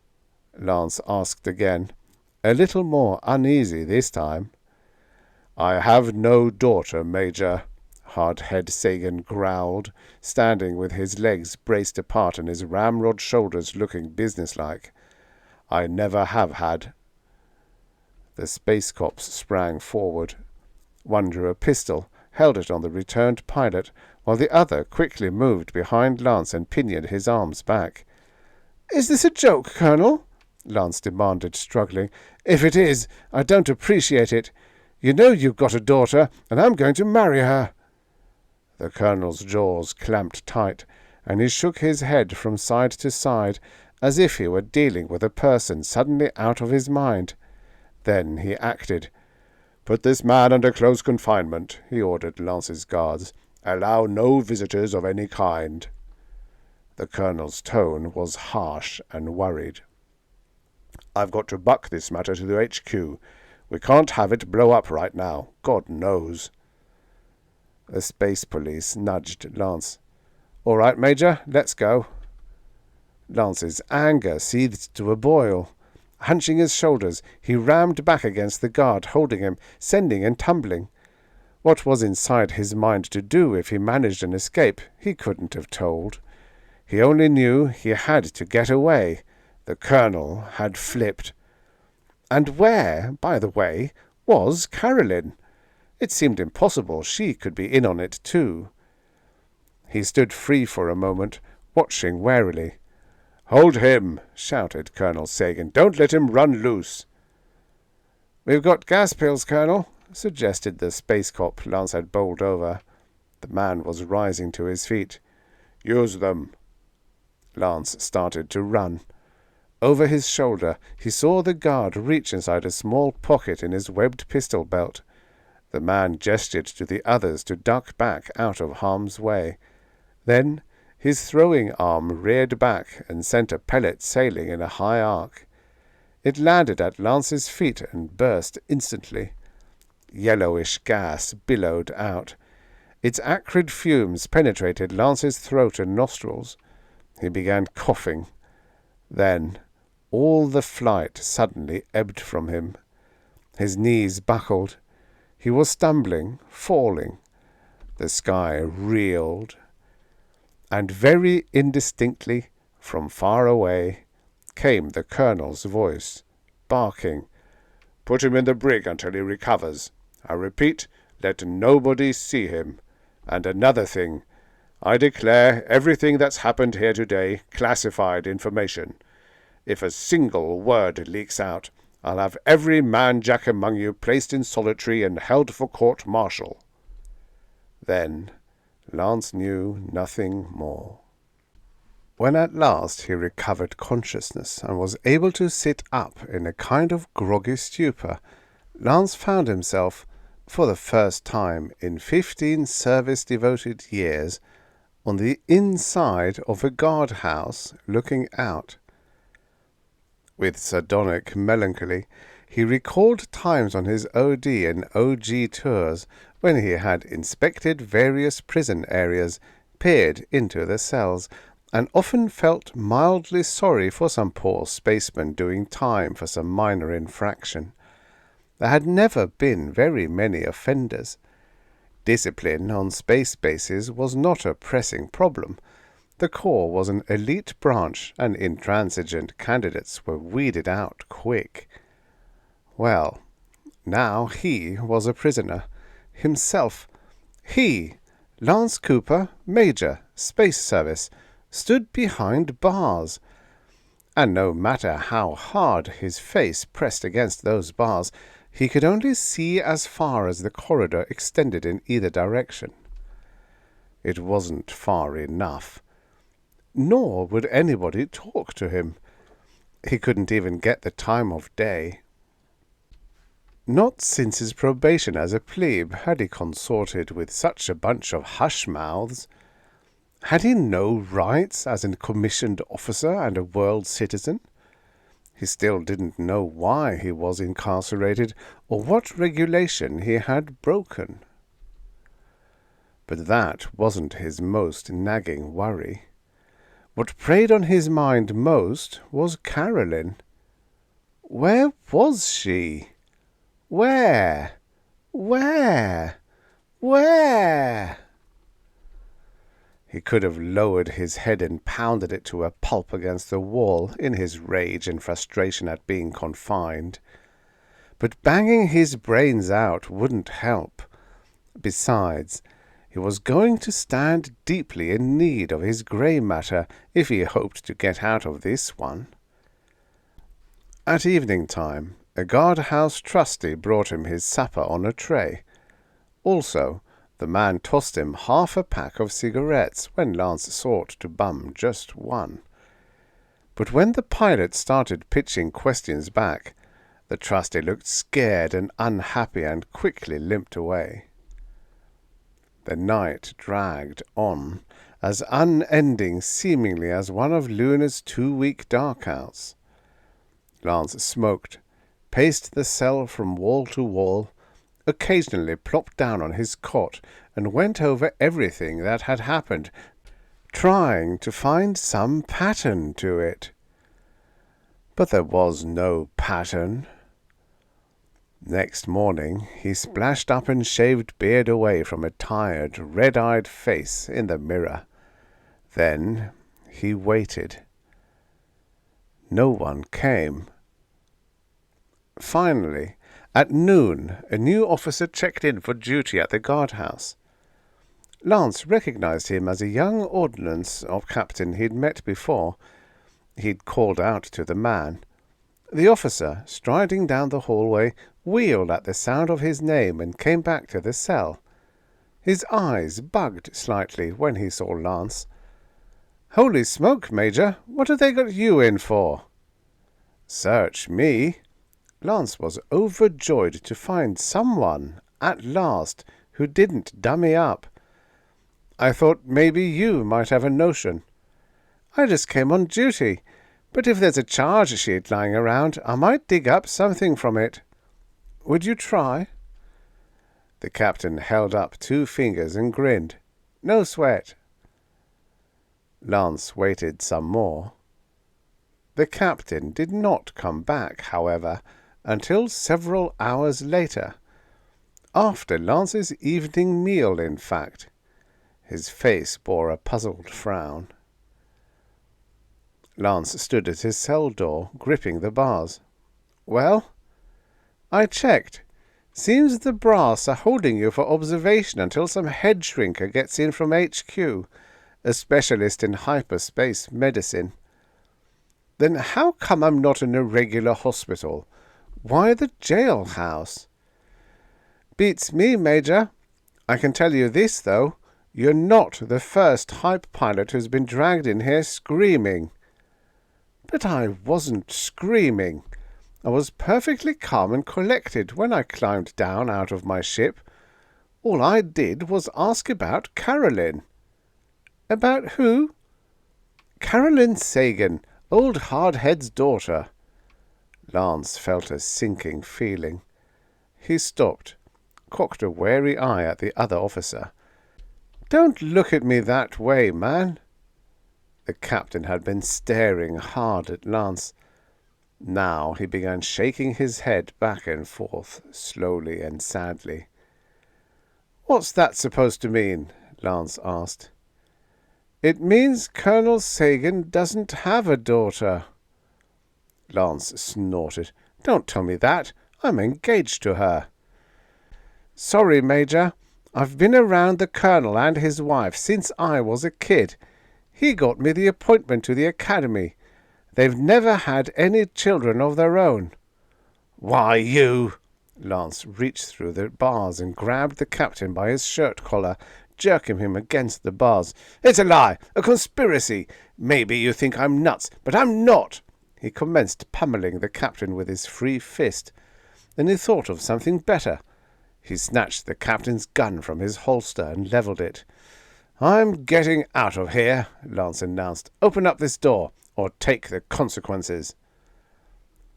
Lance asked again, a little more uneasy this time. "I have no daughter, Major," Hardhead Sagan growled, standing with his legs braced apart and his ramrod shoulders looking businesslike. "I never have had." The space cops sprang forward. One drew a pistol, held it on the returned pilot, while the other quickly moved behind Lance and pinioned his arms back. "Is this a joke, Colonel?" Lance demanded, struggling. "If it is, I don't appreciate it. You know you've got a daughter, and I'm going to marry her." The colonel's jaws clamped tight, and he shook his head from side to side, as if he were dealing with a person suddenly out of his mind. Then he acted. "Put this man under close confinement," he ordered Lance's guards. "Allow no visitors of any kind." The colonel's tone was harsh and worried. "I've got to buck this matter to the HQ. We can't have it blow up right now, God knows. The space police nudged Lance. All right, Major, let's go. Lance's anger seethed to a boil. Hunching his shoulders, he rammed back against the guard, holding him, sending and tumbling. What was inside his mind to do if he managed an escape, he couldn't have told. He only knew he had to get away. The Colonel had flipped. And where, by the way, was Caroline? It seemed impossible she could be in on it too. He stood free for a moment, watching warily. "Hold him!" shouted Colonel Sagan. "Don't let him run loose." "We've got gas pills, Colonel," suggested the space cop Lance had bowled over. The man was rising to his feet. "Use them." Lance started to run. Over his shoulder he saw the guard reach inside a small pocket in his webbed pistol belt. The man gestured to the others to duck back out of harm's way. Then his throwing arm reared back and sent a pellet sailing in a high arc. It landed at Lance's feet and burst instantly. Yellowish gas billowed out. Its acrid fumes penetrated Lance's throat and nostrils. He began coughing. Then all the flight suddenly ebbed from him. His knees buckled. He was stumbling, falling. The sky reeled. And very indistinctly, from far away, came the Colonel's voice, barking, "Put him in the brig until he recovers. I repeat, let nobody see him. And another thing, I declare everything that's happened here today classified information. If a single word leaks out, I'll have every man-jack among you placed in solitary and held for court-martial." Then Lance knew nothing more. When at last he recovered consciousness and was able to sit up in a kind of groggy stupor, Lance found himself, for the first time in 15 service-devoted years, on the inside of a guardhouse looking out. With sardonic melancholy, he recalled times on his OD and OG tours when he had inspected various prison areas, peered into the cells, and often felt mildly sorry for some poor spaceman doing time for some minor infraction. There had never been very many offenders. Discipline on space bases was not a pressing problem. The Corps was an elite branch, and intransigent candidates were weeded out quick. Well, now he was a prisoner. Himself. He, Lance Cooper, Major, Space Service, stood behind bars. And no matter how hard his face pressed against those bars, he could only see as far as the corridor extended in either direction. It wasn't far enough. Nor would anybody talk to him. He couldn't even get the time of day. Not since his probation as a plebe had he consorted with such a bunch of hush-mouths. Had he no rights as a commissioned officer and a world citizen? He still didn't know why he was incarcerated or what regulation he had broken. But that wasn't his most nagging worry. What preyed on his mind most was Caroline. Where was she? Where? He could have lowered his head and pounded it to a pulp against the wall in his rage and frustration at being confined. But banging his brains out wouldn't help. Besides, he was going to stand deeply in need of his grey matter if he hoped to get out of this one. At evening time, a guardhouse trusty brought him his supper on a tray. Also, the man tossed him half a pack of cigarettes when Lance sought to bum just one. But when the pilot started pitching questions back, the trusty looked scared and unhappy and quickly limped away. The night dragged on, as unending seemingly as one of Luna's 2-week darkouts. Lance smoked, paced the cell from wall to wall, occasionally plopped down on his cot and went over everything that had happened, trying to find some pattern to it. But there was no pattern. Next morning he splashed up and shaved beard away from a tired, red-eyed face in the mirror. Then he waited. No one came. Finally, at noon, a new officer checked in for duty at the guardhouse. Lance recognized him as a young ordnance captain he'd met before. He'd called out to the man. The officer, striding down the hallway, wheeled at the sound of his name and came back to the cell. His eyes bugged slightly when he saw Lance. "Holy smoke, Major! What have they got you in for?" "Search me." Lance was overjoyed to find someone, at last, who didn't dummy up. "I thought maybe you might have a notion." "I just came on duty, but if there's a charge sheet lying around, I might dig up something from it. Would you try?" The captain held up 2 fingers and grinned. "No sweat." Lance waited some more. The captain did not come back, however, until several hours later. After Lance's evening meal, in fact. His face bore a puzzled frown. Lance stood at his cell door, gripping the bars. "Well?" "I checked. Seems the brass are holding you for observation until some head shrinker gets in from HQ, a specialist in hyperspace medicine." "Then how come I'm not in a regular hospital? Why the jailhouse?" "Beats me, Major. I can tell you this, though. You're not the first hype pilot who's been dragged in here screaming." "But I wasn't screaming. I was perfectly calm and collected when I climbed down out of my ship. All I did was ask about Caroline." "About who?" "Caroline Sagan, old Hardhead's daughter." Lance felt a sinking feeling. He stopped, cocked a wary eye at the other officer. "Don't look at me that way, man." The captain had been staring hard at Lance. Now he began shaking his head back and forth, slowly and sadly. "What's that supposed to mean?" Lance asked. "It means Colonel Sagan doesn't have a daughter." Lance snorted. "Don't tell me that. I'm engaged to her." "Sorry, Major. I've been around the Colonel and his wife since I was a kid. He got me the appointment to the academy. They've never had any children of their own." "Why, you—" Lance reached through the bars and grabbed the captain by his shirt collar, jerking him against the bars. "It's a lie! A conspiracy! Maybe you think I'm nuts, but I'm not!" He commenced pummeling the captain with his free fist. Then he thought of something better. He snatched the captain's gun from his holster and leveled it. "I'm getting out of here," Lance announced. "Open up this door, or take the consequences."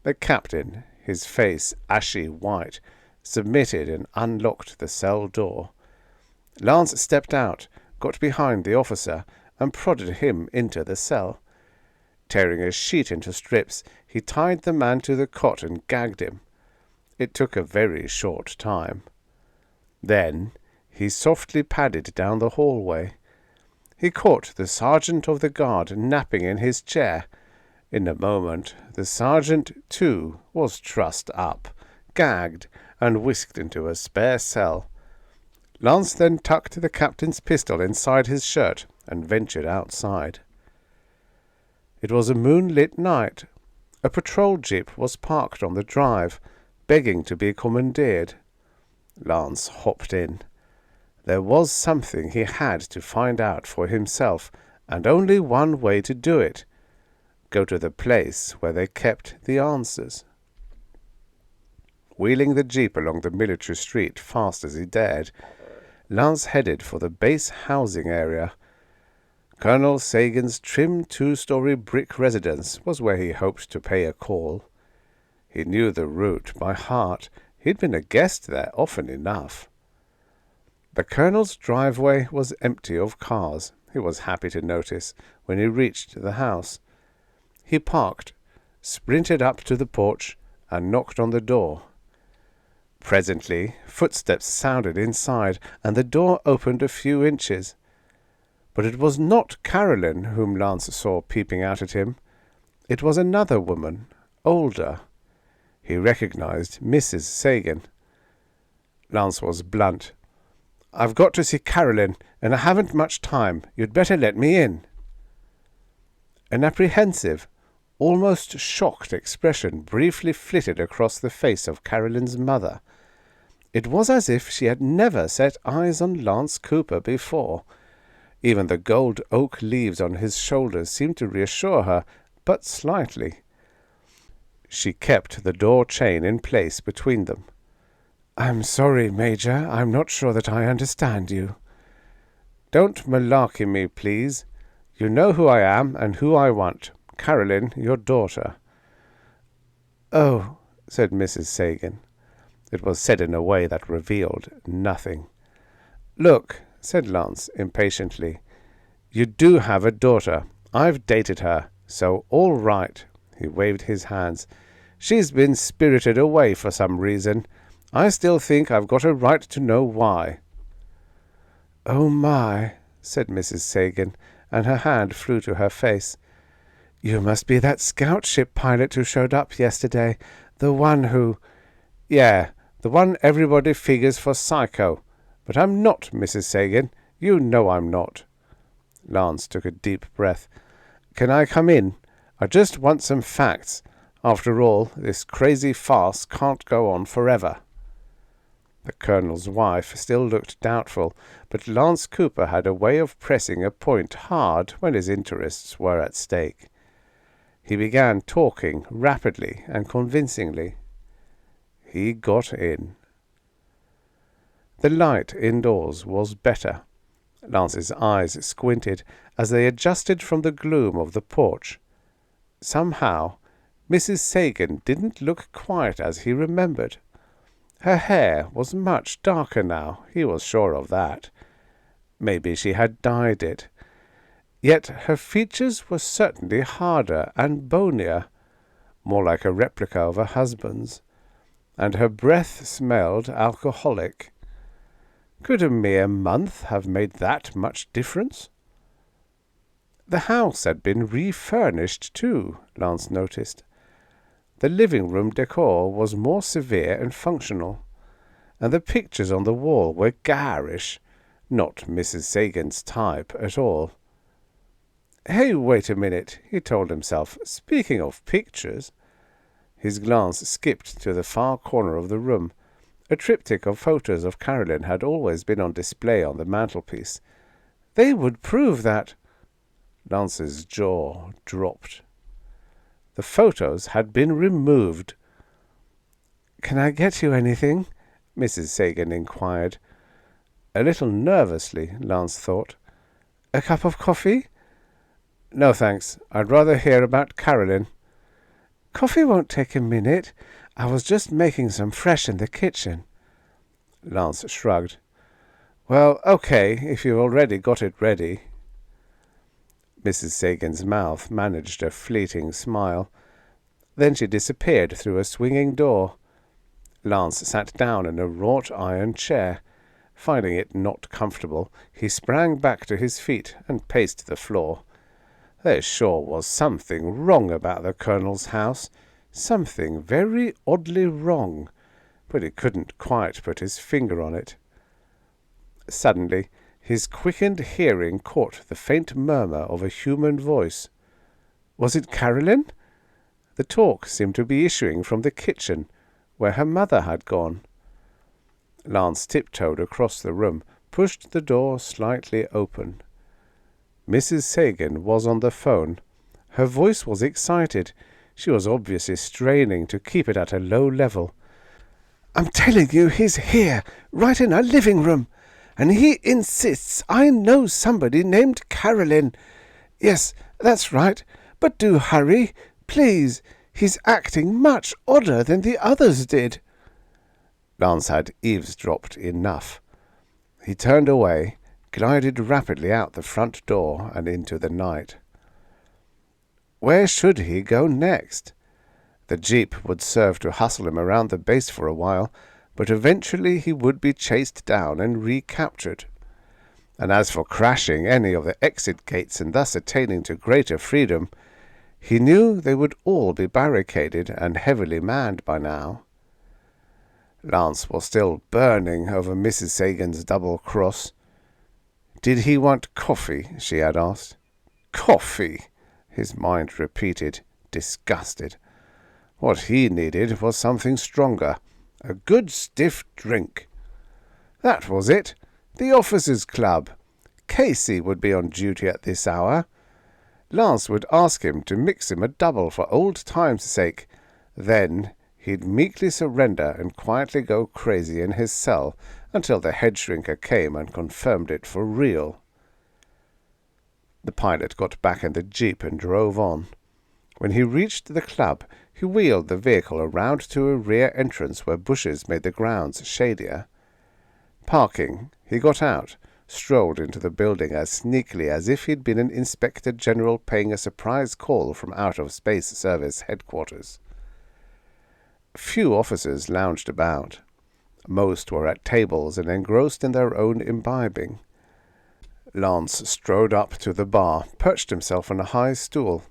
The captain, his face ashy white, submitted and unlocked the cell door. Lance stepped out, got behind the officer, and prodded him into the cell. Tearing a sheet into strips, he tied the man to the cot and gagged him. It took a very short time. Then he softly padded down the hallway. He caught the sergeant of the guard napping in his chair. In a moment the sergeant, too, was trussed up, gagged, and whisked into a spare cell. Lance then tucked the captain's pistol inside his shirt and ventured outside. It was a moonlit night. A patrol jeep was parked on the drive, begging to be commandeered. Lance hopped in. There was something he had to find out for himself, and only one way to do it: go to the place where they kept the answers. Wheeling the jeep along the military street fast as he dared, Lance headed for the base housing area. Colonel Sagan's trim 2-story brick residence was where he hoped to pay a call. He knew the route by heart. He'd been a guest there often enough. The Colonel's driveway was empty of cars, he was happy to notice, when he reached the house. He parked, sprinted up to the porch, and knocked on the door. Presently, footsteps sounded inside, and the door opened a few inches. But it was not Caroline whom Lance saw peeping out at him. It was another woman, older. He recognized Mrs. Sagan. Lance was blunt. "I've got to see Caroline, and I haven't much time. You'd better let me in." An apprehensive, almost shocked expression briefly flitted across the face of Caroline's mother. It was as if she had never set eyes on Lance Cooper before. Even the gold oak leaves on his shoulders seemed to reassure her, but slightly. She kept the door chain in place between them. "I'm sorry, Major. I'm not sure that I understand you." "Don't malarkey me, please. You know who I am and who I want. Caroline, your daughter." "Oh," said Mrs. Sagan. It was said in a way that revealed nothing. "Look," said Lance impatiently, "you do have a daughter. I've dated her, so all right." He waved his hands. "She's been spirited away for some reason. I still think I've got a right to know why." "Oh, my," said Mrs. Sagan, and her hand flew to her face. "You must be that scout ship pilot who showed up yesterday, the one who—" "Yeah, the one everybody figures for psycho. But I'm not, Mrs. Sagan. You know I'm not." Lance took a deep breath. "Can I come in? I just want some facts. After all, this crazy farce can't go on forever." The Colonel's wife still looked doubtful, but Lance Cooper had a way of pressing a point hard when his interests were at stake. He began talking rapidly and convincingly. He got in. The light indoors was better. Lance's eyes squinted as they adjusted from the gloom of the porch. Somehow, Mrs. Sagan didn't look quite as he remembered. Her hair was much darker now, he was sure of that. Maybe she had dyed it. Yet her features were certainly harder and bonier, more like a replica of her husband's, and her breath smelled alcoholic. Could a mere month have made that much difference? The house had been refurnished too, Lance noticed. The living room decor was more severe and functional, and the pictures on the wall were garish, not Mrs. Sagan's type at all. "Hey, wait a minute," he told himself. "Speaking of pictures—" His glance skipped to the far corner of the room. A triptych of photos of Caroline had always been on display on the mantelpiece. They would prove that— Lance's jaw dropped. The photos had been removed. "Can I get you anything?" Mrs. Sagan inquired. A little nervously, Lance thought. "A cup of coffee?" "No, thanks. I'd rather hear about Caroline." "Coffee won't take a minute. I was just making some fresh in the kitchen." Lance shrugged. "Well, okay, if you've already got it ready." Mrs. Sagan's mouth managed a fleeting smile. Then she disappeared through a swinging door. Lance sat down in a wrought-iron chair. Finding it not comfortable, he sprang back to his feet and paced the floor. There sure was something wrong about the Colonel's house, something very oddly wrong, but he couldn't quite put his finger on it. Suddenly, his quickened hearing caught the faint murmur of a human voice. Was it Caroline? The talk seemed to be issuing from the kitchen, where her mother had gone. Lance tiptoed across the room, pushed the door slightly open. Mrs. Sagan was on the phone. Her voice was excited. She was obviously straining to keep it at a low level. "I'm telling you, he's here, right in our living room. And he insists I know somebody named Caroline. Yes, that's right. But do hurry, please. He's acting much odder than the others did." Lance had eavesdropped enough. He turned away, glided rapidly out the front door and into the night. Where should he go next? The jeep would serve to hustle him around the base for a while, but eventually he would be chased down and recaptured. And as for crashing any of the exit gates and thus attaining to greater freedom, he knew they would all be barricaded and heavily manned by now. Lance was still burning over Mrs. Sagan's double cross. Did he want coffee, she had asked. Coffee, his mind repeated, disgusted. What he needed was something stronger, a good stiff drink. That was it, the officers' club. Casey would be on duty at this hour. Lance would ask him to mix him a double for old time's sake. Then he'd meekly surrender and quietly go crazy in his cell until the head shrinker came and confirmed it for real. The pilot got back in the jeep and drove on. When he reached the club, he wheeled the vehicle around to a rear entrance where bushes made the grounds shadier. Parking, he got out, strolled into the building as sneakily as if he'd been an inspector general paying a surprise call from out-of-space service headquarters. Few officers lounged about. Most were at tables and engrossed in their own imbibing. Lance strode up to the bar, perched himself on a high stool.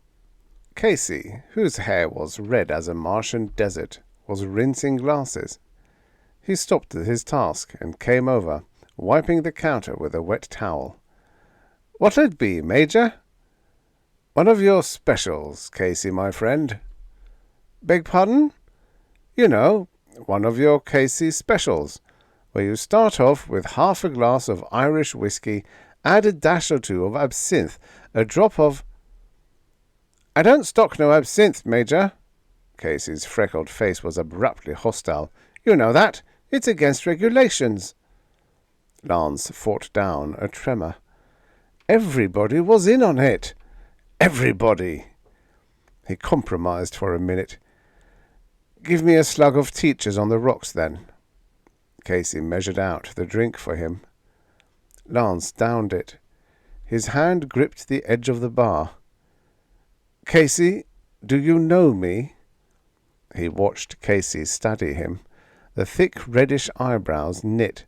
Casey, whose hair was red as a Martian desert, was rinsing glasses. He stopped at his task and came over, wiping the counter with a wet towel. "What'll it be, Major?" "One of your specials, Casey, my friend." "Beg pardon?" "You know, one of your Casey specials, where you start off with half a glass of Irish whiskey, add a dash or two of absinthe, a drop of—" "I don't stock no absinthe, Major." Casey's freckled face was abruptly hostile. "You know that. It's against regulations." Lance fought down a tremor. Everybody was in on it. Everybody. He compromised for a minute. "Give me a slug of Teachers on the rocks, then." Casey measured out the drink for him. Lance downed it. His hand gripped the edge of the bar. "Casey, do you know me?" He watched Casey study him, the thick reddish eyebrows knit.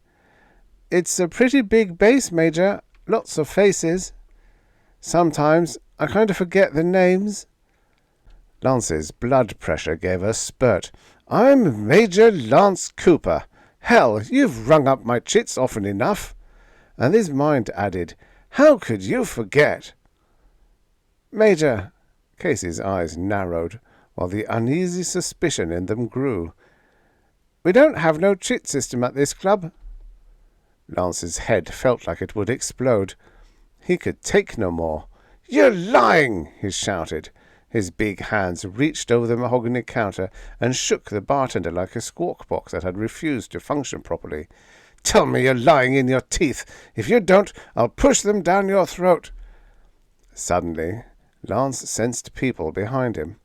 "It's a pretty big base, Major. Lots of faces. Sometimes I kind of forget the names." Lance's blood pressure gave a spurt. "I'm Major Lance Cooper. Hell, you've rung up my chits often enough." And his mind added, "How could you forget?" "Major," Casey's eyes narrowed, while the uneasy suspicion in them grew. "We don't have no chit system at this club." Lance's head felt like it would explode. He could take no more. "You're lying!" he shouted. His big hands reached over the mahogany counter and shook the bartender like a squawk box that had refused to function properly. "Tell me you're lying in your teeth. If you don't, I'll push them down your throat." Suddenly, Lance sensed people behind him.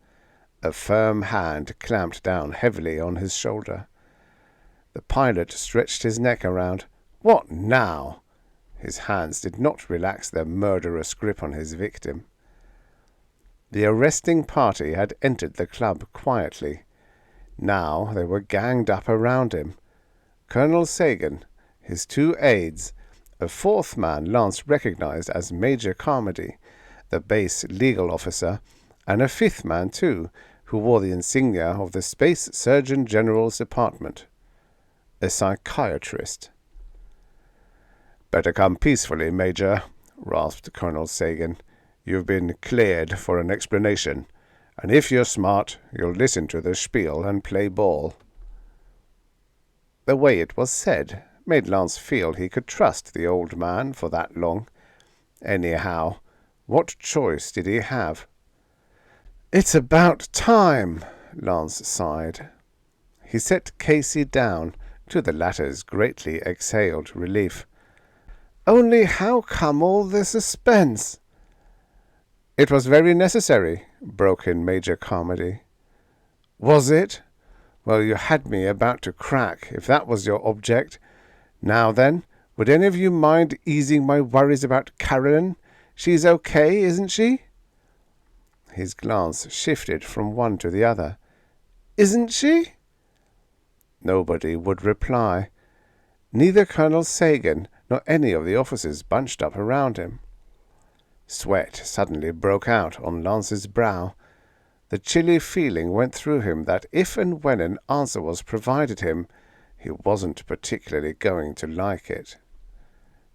A firm hand clamped down heavily on his shoulder. The pilot stretched his neck around. "What now?" His hands did not relax their murderous grip on his victim. The arresting party had entered the club quietly. Now they were ganged up around him. Colonel Sagan, his two aides, a fourth man Lance recognized as Major Carmody, the base legal officer, and a fifth man, too, who wore the insignia of the Space Surgeon General's department, a psychiatrist. "Better come peacefully, Major," rasped Colonel Sagan. "You've been cleared for an explanation, and if you're smart, you'll listen to the spiel and play ball." The way it was said made Lance feel he could trust the old man for that long. Anyhow, what choice did he have? "It's about time," Lance sighed. He set Casey down, to the latter's greatly exhaled relief. "Only how come all the suspense?" "It was very necessary," broke in Major Carmody. Was it? Well, you had me about to crack, if that was your object. Now then, would any of you mind easing my worries about Carolyn? She's okay, isn't she? His glance shifted from one to the other. Isn't she? Nobody would reply. Neither Colonel Sagan nor any of the officers bunched up around him. Sweat suddenly broke out on Lance's brow. The chilly feeling went through him that if and when an answer was provided him, he wasn't particularly going to like it.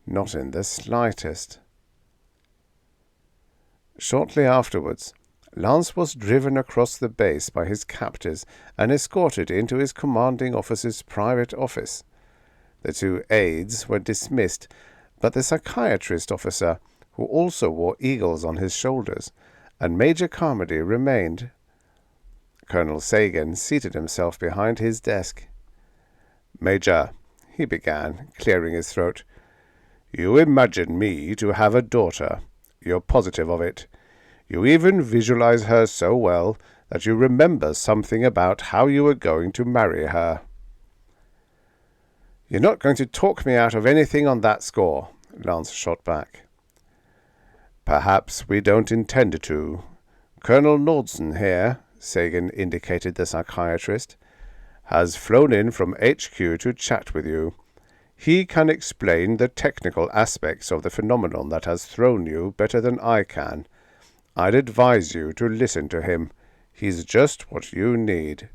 Not in the slightest. Shortly afterwards, Lance was driven across the base by his captors and escorted into his commanding officer's private office. The two aides were dismissed, but the psychiatrist officer, who also wore eagles on his shoulders, and Major Carmody remained. Colonel Sagan seated himself behind his desk. "Major," he began, clearing his throat, "you imagine me to have a daughter. You're positive of it. You even visualize her so well that you remember something about how you were going to marry her." "You're not going to talk me out of anything on that score," Lance shot back. "Perhaps we don't intend to. Colonel Nordson here," Sagan indicated the psychiatrist, "has flown in from HQ to chat with you. He can explain the technical aspects of the phenomenon that has thrown you better than I can. I'd advise you to listen to him. He's just what you need."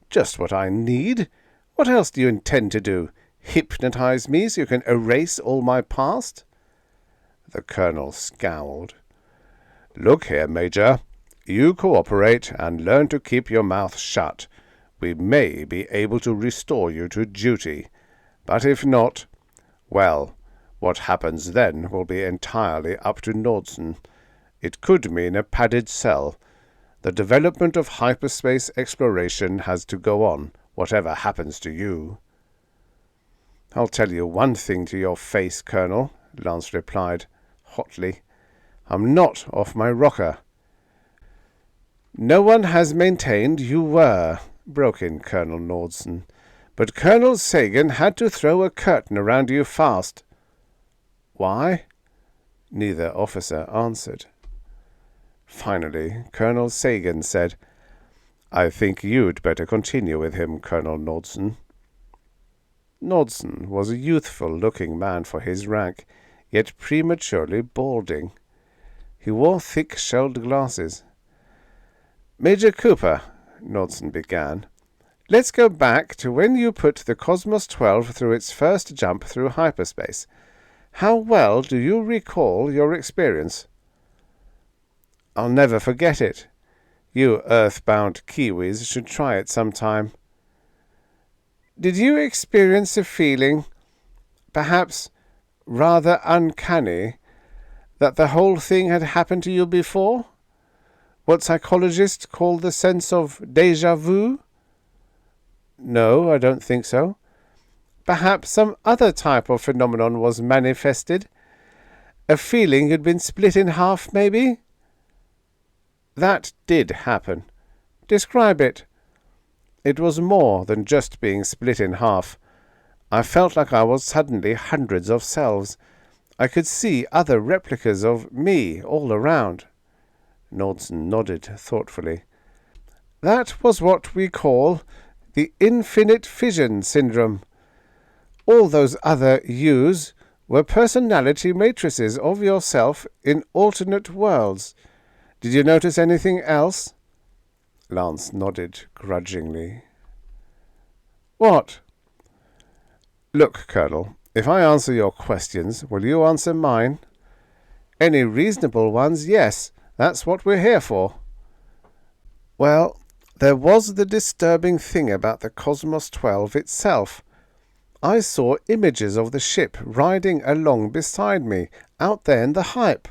"Just what I need? What else do you intend to do? Hypnotize me so you can erase all my past?" The colonel scowled. "Look here, Major. You cooperate and learn to keep your mouth shut. We may be able to restore you to duty. But if not, well, what happens then will be entirely up to Nordson. It could mean a padded cell. The development of hyperspace exploration has to go on, whatever happens to you." "I'll tell you one thing to your face, Colonel," Lance replied, hotly. "I'm not off my rocker." "No one has maintained you were," broke in Colonel Nordson. "But Colonel Sagan had to throw a curtain around you fast." "Why?" Neither officer answered. Finally, Colonel Sagan said, "I think you'd better continue with him, Colonel Nordson." Nordson was a youthful-looking man for his rank, yet prematurely balding. He wore thick-shelled glasses. "Major Cooper," Nordson began, "let's go back to when you put the Cosmos 12 through its first jump through hyperspace. How well do you recall your experience?" "I'll never forget it. You earthbound Kiwis should try it sometime." "Did you experience a feeling, perhaps rather uncanny, that the whole thing had happened to you before? What psychologists call the sense of déjà vu?" "No, I don't think so." "Perhaps some other type of phenomenon was manifested? A feeling you'd been split in half, maybe?" "That did happen." "Describe it." "It was more than just being split in half. I felt like I was suddenly hundreds of selves. I could see other replicas of me all around." Nordson nodded thoughtfully. "That was what we call the infinite fission syndrome. All those other yous were personality matrices of yourself in alternate worlds. Did you notice anything else?" Lance nodded grudgingly. "What?" "Look, Colonel, if I answer your questions, will you answer mine?" "Any reasonable ones, yes. That's what we're here for." "Well, there was the disturbing thing about the Cosmos 12 itself. I saw images of the ship riding along beside me, out there in the hype,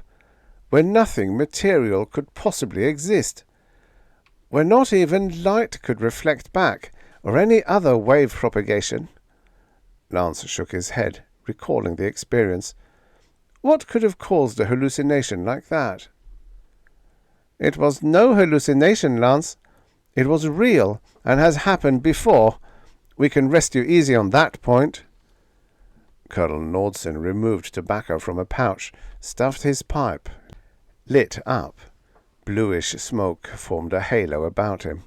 where nothing material could possibly exist, where not even light could reflect back, or any other wave propagation." Lance shook his head, recalling the experience. "What could have caused a hallucination like that?" "It was no hallucination, Lance. It was real and has happened before. We can rest you easy on that point." Colonel Nordsen removed tobacco from a pouch, stuffed his pipe, lit up. Bluish smoke formed a halo about him.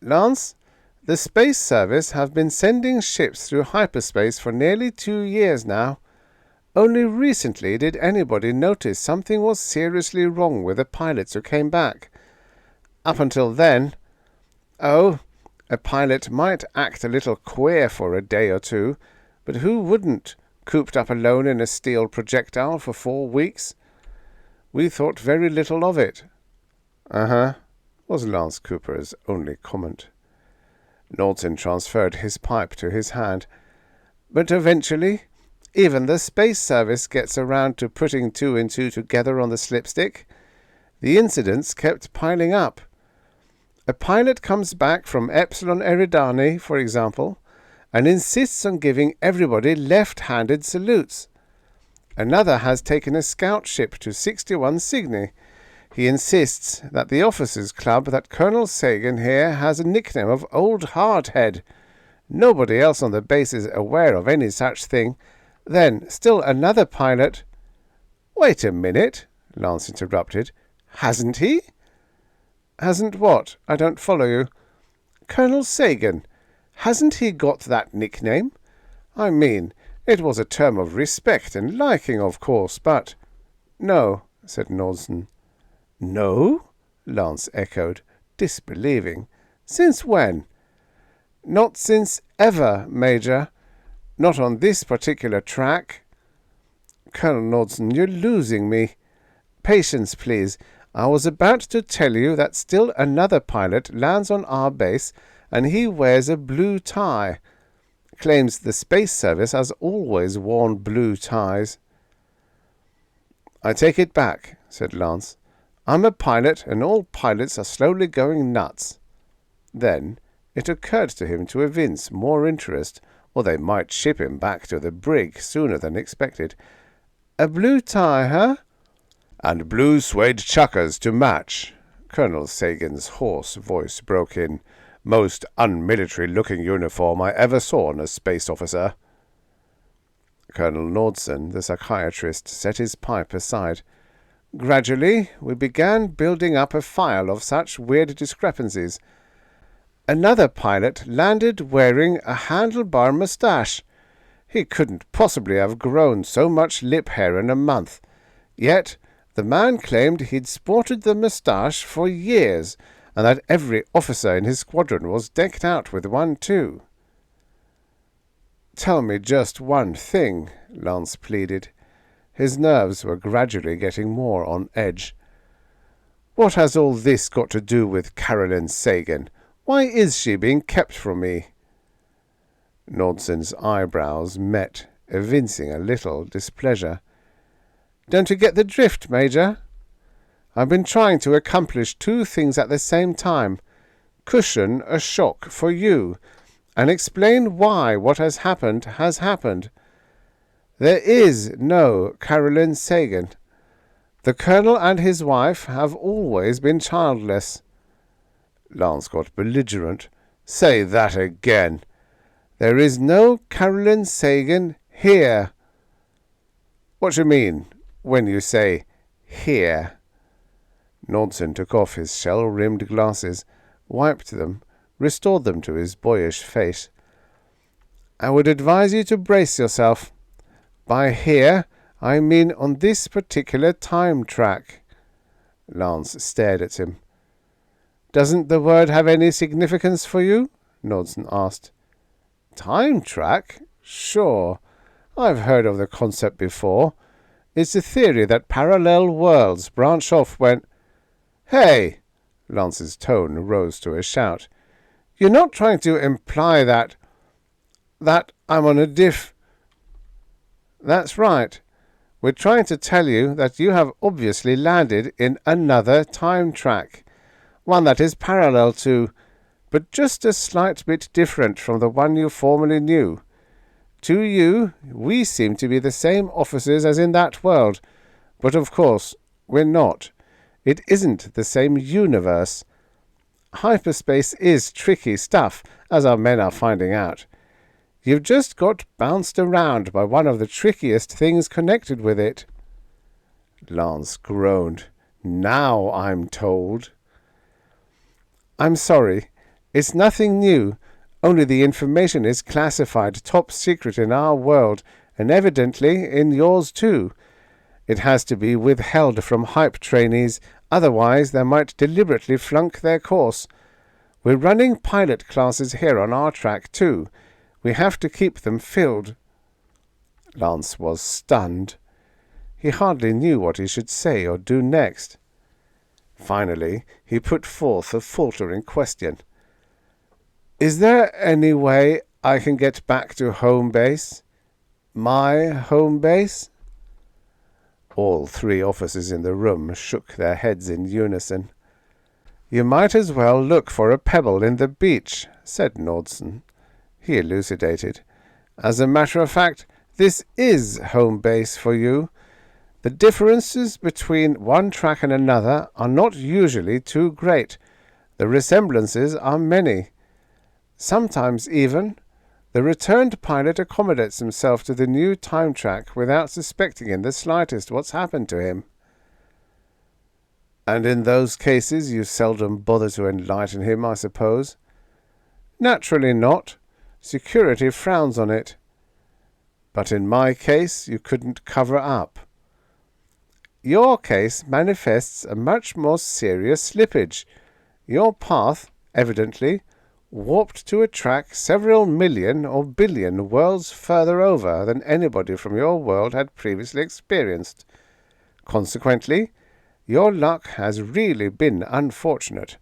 "Lance, the Space Service have been sending ships through hyperspace for nearly 2 years now. Only recently did anybody notice something was seriously wrong with the pilots who came back. Up until then, a pilot might act a little queer for a day or two, but who wouldn't, cooped up alone in a steel projectile for 4 weeks? We thought very little of it." "Uh-huh," was Lance Cooper's only comment. Nordsen transferred his pipe to his hand. "But eventually, even the Space Service gets around to putting 2 and 2 together on the slipstick. The incidents kept piling up. A pilot comes back from Epsilon Eridani, for example, and insists on giving everybody left-handed salutes. Another has taken a scout ship to 61 Cygni. He insists that the officers' club that Colonel Sagan here has a nickname of Old Hardhead. Nobody else on the base is aware of any such thing. Then, still another pilot—" "Wait a minute," Lance interrupted. "Hasn't he?" "Hasn't what? I don't follow you." "Colonel Sagan. Hasn't he got that nickname? I mean, it was a term of respect and liking, of course, but—" "No," said Nordsen. "No?" Lance echoed, disbelieving. "Since when?" "Not since ever, Major. Not on this particular track." "Colonel Nordsen, you're losing me. Patience, please. I was about to tell you that still another pilot lands on our base and he wears a blue tie. Claims the Space Service has always worn blue ties." "I take it back," said Lance. "I'm a pilot and all pilots are slowly going nuts." Then it occurred to him to evince more interest, or they might ship him back to the brig sooner than expected. "A blue tie, huh?" "And blue suede chuckers to match," Colonel Sagan's hoarse voice broke in. "Most unmilitary-looking uniform I ever saw in a space officer." Colonel Nordsen, the psychiatrist, set his pipe aside. "Gradually, we began building up a file of such weird discrepancies. Another pilot landed wearing a handlebar moustache. He couldn't possibly have grown so much lip hair in a month. Yet the man claimed he'd sported the moustache for years, and that every officer in his squadron was decked out with one too." "Tell me just one thing," Lance pleaded. His nerves were gradually getting more on edge. "What has all this got to do with Caroline Sagan? Why is she being kept from me?" Nordsen's eyebrows met, evincing a little displeasure. "Don't you get the drift, Major? I've been trying to accomplish 2 things at the same time. Cushion a shock for you, and explain why what has happened. There is no Caroline Sagan. The Colonel and his wife have always been childless." Lance got belligerent. "Say that again." "There is no Caroline Sagan here." "What do you mean when you say here?" Nordsen took off his shell-rimmed glasses, wiped them, restored them to his boyish face. "I would advise you to brace yourself. By here, I mean on this particular time track." Lance stared at him. "Doesn't the word have any significance for you?" Nordsen asked. "Time track? Sure. I've heard of the concept before. It's the theory that parallel worlds branch off when—" "Hey!" Lance's tone rose to a shout. "You're not trying to imply that I'm on a diff—" "That's right. We're trying to tell you that you have obviously landed in another time track, one that is parallel to, but just a slight bit different from the one you formerly knew. To you, we seem to be the same officers as in that world, but of course we're not. It isn't the same universe. Hyperspace is tricky stuff, as our men are finding out. You've just got bounced around by one of the trickiest things connected with it." Lance groaned. "Now I'm told." "I'm sorry. It's nothing new, only the information is classified top secret in our world, and evidently in yours too. It has to be withheld from hype trainees, otherwise they might deliberately flunk their course. We're running pilot classes here on our track too. We have to keep them filled." Lance was stunned. He hardly knew what he should say or do next. Finally, he put forth a faltering question. "Is there any way I can get back to home base? My home base?" All three officers in the room shook their heads in unison. "You might as well look for a pebble in the beach," said Nordson. He elucidated. "As a matter of fact, this is home base for you. The differences between one track and another are not usually too great. The resemblances are many. Sometimes even the returned pilot accommodates himself to the new time track without suspecting in the slightest what's happened to him." "And in those cases you seldom bother to enlighten him, I suppose?" "Naturally not. Security frowns on it." "But in my case you couldn't cover up." "Your case manifests a much more serious slippage. Your path, evidently, warped to a track several million or billion worlds further over than anybody from your world had previously experienced. Consequently, your luck has really been unfortunate.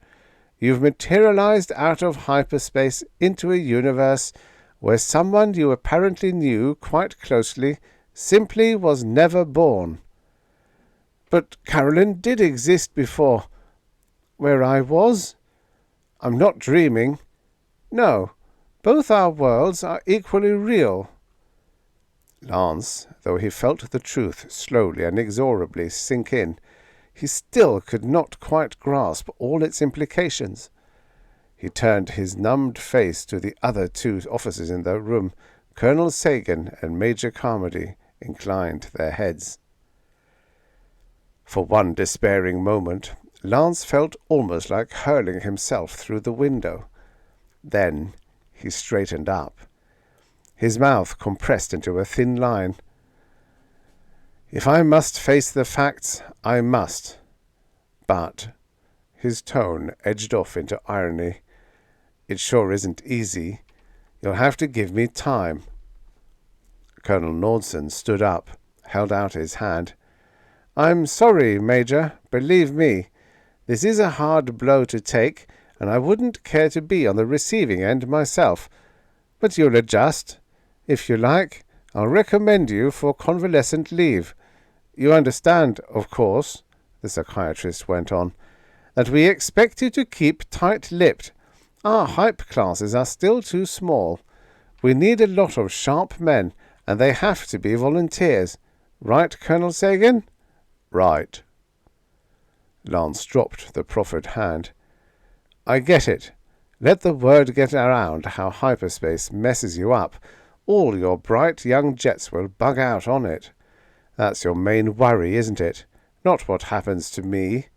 You've materialized out of hyperspace into a universe where someone you apparently knew quite closely simply was never born." "But Carolyn did exist before. Where I was? I'm not dreaming. No, both our worlds are equally real." Lance, though he felt the truth slowly and inexorably sink in, he still could not quite grasp all its implications. He turned his numbed face to the other two officers in the room. Colonel Sagan and Major Carmody inclined their heads. For one despairing moment, Lance felt almost like hurling himself through the window. Then he straightened up. His mouth compressed into a thin line. "If I must face the facts, I must. But," his tone edged off into irony, "it sure isn't easy. You'll have to give me time." Colonel Nordson stood up, held out his hand. "I'm sorry, Major. Believe me, this is a hard blow to take, and I wouldn't care to be on the receiving end myself. But you'll adjust. If you like, I'll recommend you for convalescent leave. You understand, of course," the psychiatrist went on, "that we expect you to keep tight-lipped. Our hype classes are still too small. We need a lot of sharp men, and they have to be volunteers. Right, Colonel Sagan?" "Right." Lance dropped the proffered hand. "I get it. Let the word get around how hyperspace messes you up. All your bright young jets will bug out on it. That's your main worry, isn't it? Not what happens to me."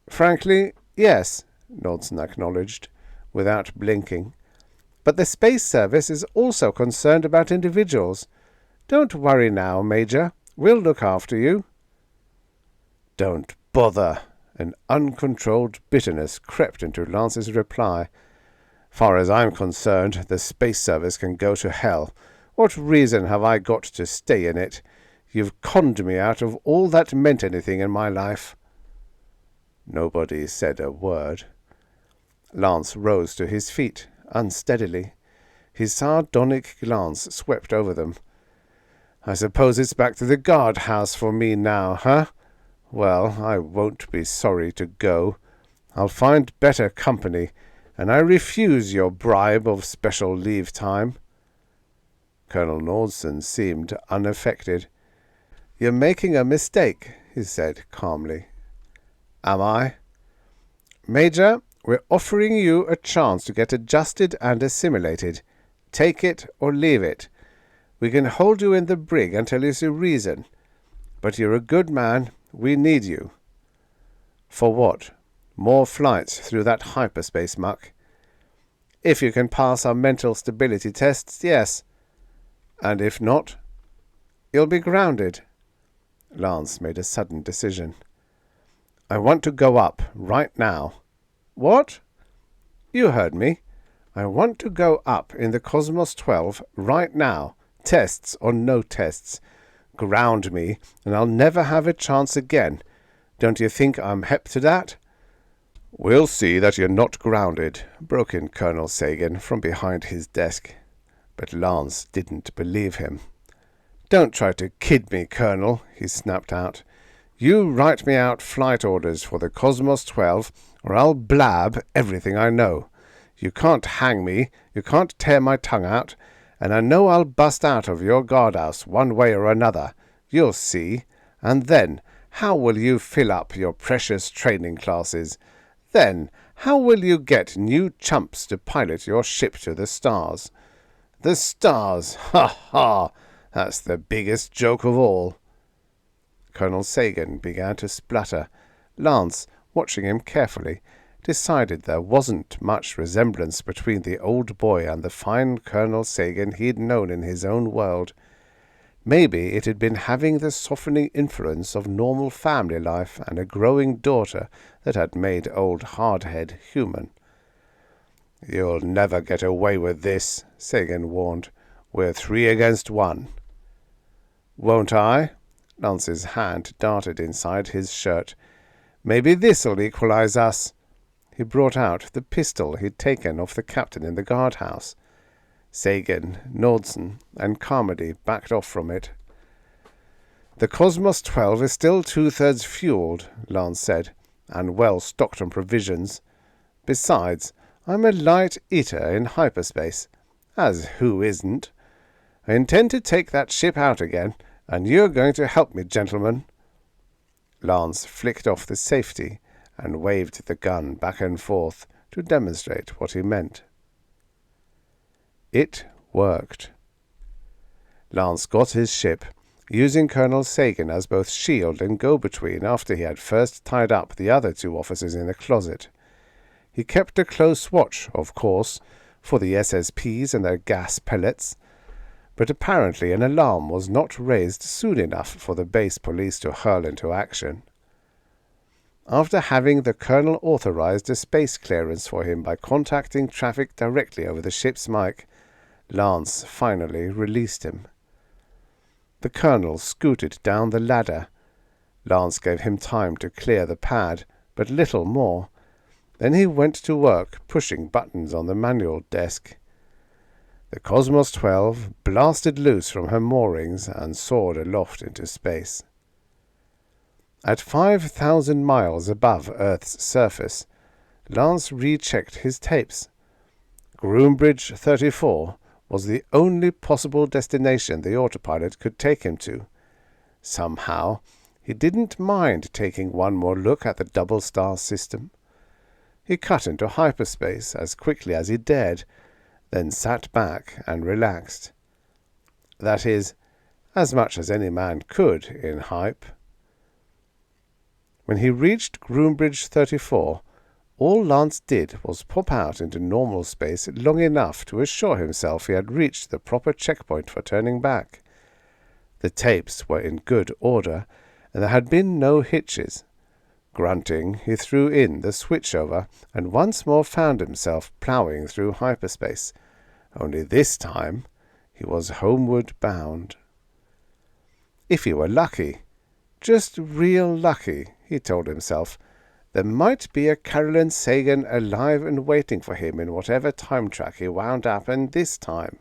"Frankly, yes," Nordson acknowledged, without blinking. "But the Space Service is also concerned about individuals. Don't worry now, Major. We'll look after you." "Don't bother." An uncontrolled bitterness crept into Lance's reply. "Far as I'm concerned, the Space Service can go to hell. What reason have I got to stay in it? You've conned me out of all that meant anything in my life." Nobody said a word. Lance rose to his feet, unsteadily. His sardonic glance swept over them. "I suppose it's back to the guardhouse for me now, huh? Well, I won't be sorry to go. I'll find better company, and I refuse your bribe of special leave time." Colonel Nordson seemed unaffected. "You're making a mistake," he said calmly. "Am I?" "Major, We're offering you a chance to get adjusted and assimilated. Take it or leave it. We can hold you in the brig until you see reason. But you're a good man. We need you." "For what? More flights through that hyperspace muck?" "If you can pass our mental stability tests, yes. And if not, you'll be grounded." Lance made a sudden decision. "I want to go up right now." "What?" "You heard me. I want to go up in the Cosmos 12 right now. Tests or no tests. Ground me, and I'll never have a chance again. Don't you think I'm hep to that?" "We'll see that you're not grounded," broke in Colonel Sagan from behind his desk. But Lance didn't believe him. "Don't try to kid me, Colonel," he snapped out. "You write me out flight orders for the Cosmos 12, or I'll blab everything I know. You can't hang me, you can't tear my tongue out, and I know I'll bust out of your guardhouse one way or another. You'll see. And then, how will you fill up your precious training classes? Then, how will you get new chumps to pilot your ship to the stars?" "The stars! Ha ha! That's the biggest joke of all." Colonel Sagan began to splutter. Lance, watching him carefully, decided there wasn't much resemblance between the old boy and the fine Colonel Sagan he'd known in his own world. Maybe it had been having the softening influence of normal family life and a growing daughter that had made old Hardhead human. "You'll never get away with this," Sagan warned. "We're 3 against 1. "Won't I?" Lance's hand darted inside his shirt. "Maybe this'll equalize us." He brought out the pistol he'd taken off the captain in the guardhouse. Sagan, Nordson, and Carmody backed off from it. "The Cosmos 12 is still 2/3 fueled," Lance said, "and well stocked on provisions. Besides, I'm a light eater in hyperspace. As who isn't? I intend to take that ship out again, and you're going to help me, gentlemen." Lance flicked off the safety and waved the gun back and forth to demonstrate what he meant. It worked. Lance got his ship, using Colonel Sagan as both shield and go-between after he had first tied up the other 2 officers in a closet. He kept a close watch, of course, for the SSPs and their gas pellets, but apparently an alarm was not raised soon enough for the base police to hurl into action. After having the colonel authorized a space clearance for him by contacting traffic directly over the ship's mic, Lance finally released him. The colonel scooted down the ladder. Lance gave him time to clear the pad, but little more. Then he went to work pushing buttons on the manual desk. The Cosmos 12 blasted loose from her moorings and soared aloft into space. At 5,000 miles above Earth's surface, Lance rechecked his tapes. Groombridge 34 was the only possible destination the autopilot could take him to. Somehow, he didn't mind taking one more look at the double-star system. He cut into hyperspace as quickly as he dared, then sat back and relaxed. That is, as much as any man could in hype. When he reached Groombridge 34, all Lance did was pop out into normal space long enough to assure himself he had reached the proper checkpoint for turning back. The tapes were in good order, and there had been no hitches. Grunting, he threw in the switchover and once more found himself ploughing through hyperspace. Only this time he was homeward bound. If he were lucky, just real lucky, he told himself, there might be a Carolyn Sagan alive and waiting for him in whatever time track he wound up in this time.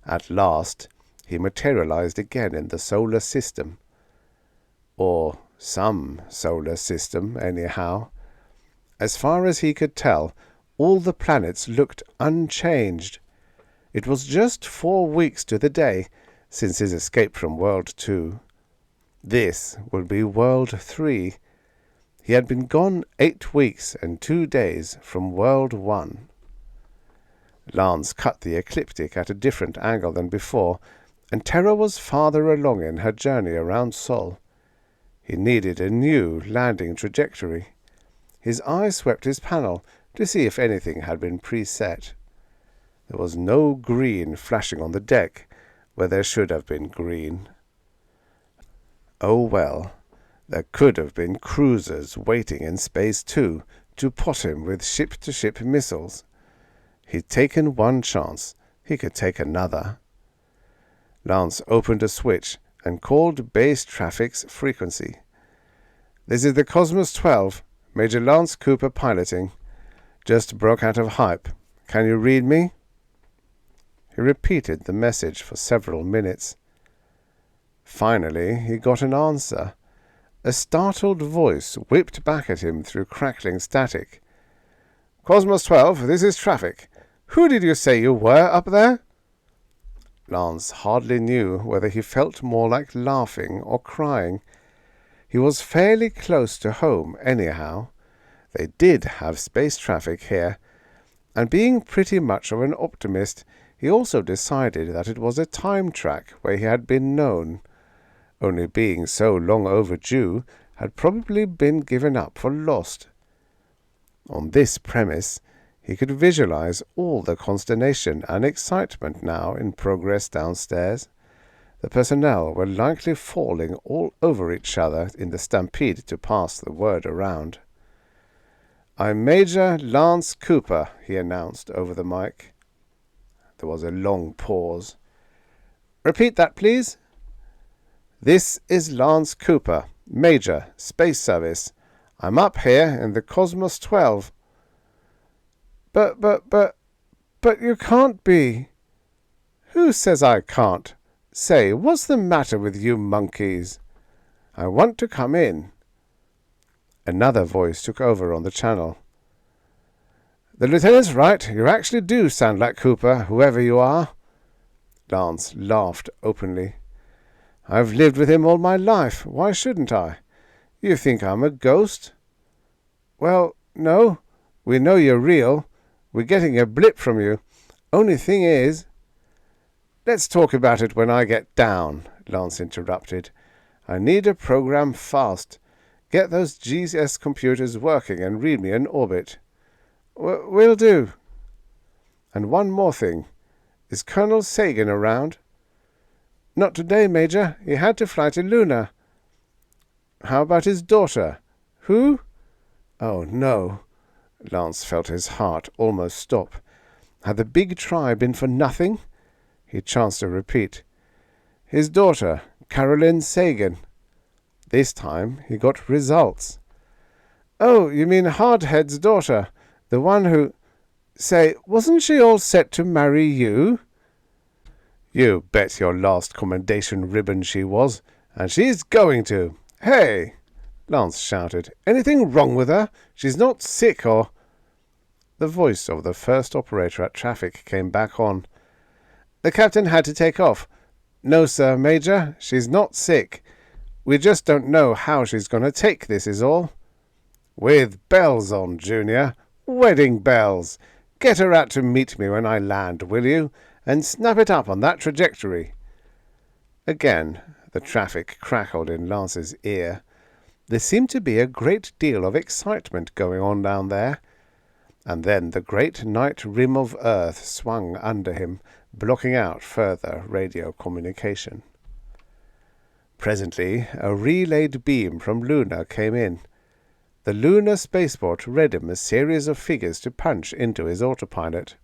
At last he materialized again in the solar system. Or some solar system, anyhow. As far as he could tell, all the planets looked unchanged. It was just 4 weeks to the day since his escape from World 2. This would be World 3. He had been gone 8 weeks and 2 days from World 1. Lance cut the ecliptic at a different angle than before, and Terra was farther along in her journey around Sol. He needed a new landing trajectory. His eye swept his panel to see if anything had been preset. There was no green flashing on the deck where there should have been green. Oh well, there could have been cruisers waiting in space too to pot him with ship-to-ship missiles. He'd taken one chance. He could take another. Lance opened a switch and called base traffic's frequency. "This is the Cosmos 12, Major Lance Cooper piloting. Just broke out of hype. Can you read me?" He repeated the message for several minutes. Finally, he got an answer. A startled voice whipped back at him through crackling static. "Cosmos 12, this is traffic. Who did you say you were up there?" Lance hardly knew whether he felt more like laughing or crying. He was fairly close to home, anyhow. They did have space traffic here, and being pretty much of an optimist, he also decided that it was a time track where he had been known. Only being so long overdue, had probably been given up for lost. On this premise, he could visualize all the consternation and excitement now in progress downstairs. The personnel were likely falling all over each other in the stampede to pass the word around. "I'm Major Lance Cooper," he announced over the mic. There was a long pause. "Repeat that, please." "This is Lance Cooper, Major, Space Service. I'm up here in the Cosmos 12. But you can't be." "Who says I can't? Say, what's the matter with you monkeys?" "I want to come in." Another voice took over on the channel. "The lieutenant's right. You actually do sound like Cooper, whoever you are." Lance laughed openly. "I've lived with him all my life. Why shouldn't I? You think I'm a ghost?" "Well, no. We know you're real. We're getting a blip from you. Only thing is—" "Let's talk about it when I get down," Lance interrupted. "I need a program fast. Get those GS computers working and read me an orbit." Will do." "And one more thing. Is Colonel Sagan around?" "Not today, Major. He had to fly to Luna." "How about his daughter?" "Who?" Oh, no. Lance felt his heart almost stop. Had the big try been for nothing? He chanced to repeat. "His daughter, Caroline Sagan." This time he got results. "Oh, you mean Hardhead's daughter, the one who— Say, wasn't she all set to marry you?" "You bet your last commendation ribbon she was, and she's going to. Hey!" Lance shouted. "Anything wrong with her? She's not sick or—" The voice of the first operator at traffic came back on. "The captain had to take off. No, sir, Major, she's not sick. We just don't know how she's going to take this is all." "With bells on, Junior. Wedding bells. Get her out to meet me when I land, will you? And snap it up on that trajectory." Again the traffic crackled in Lance's ear. There seemed to be a great deal of excitement going on down there. And then the great night rim of Earth swung under him, blocking out further radio communication. Presently a relayed beam from Luna came in. The lunar spaceport read him a series of figures to punch into his autopilot.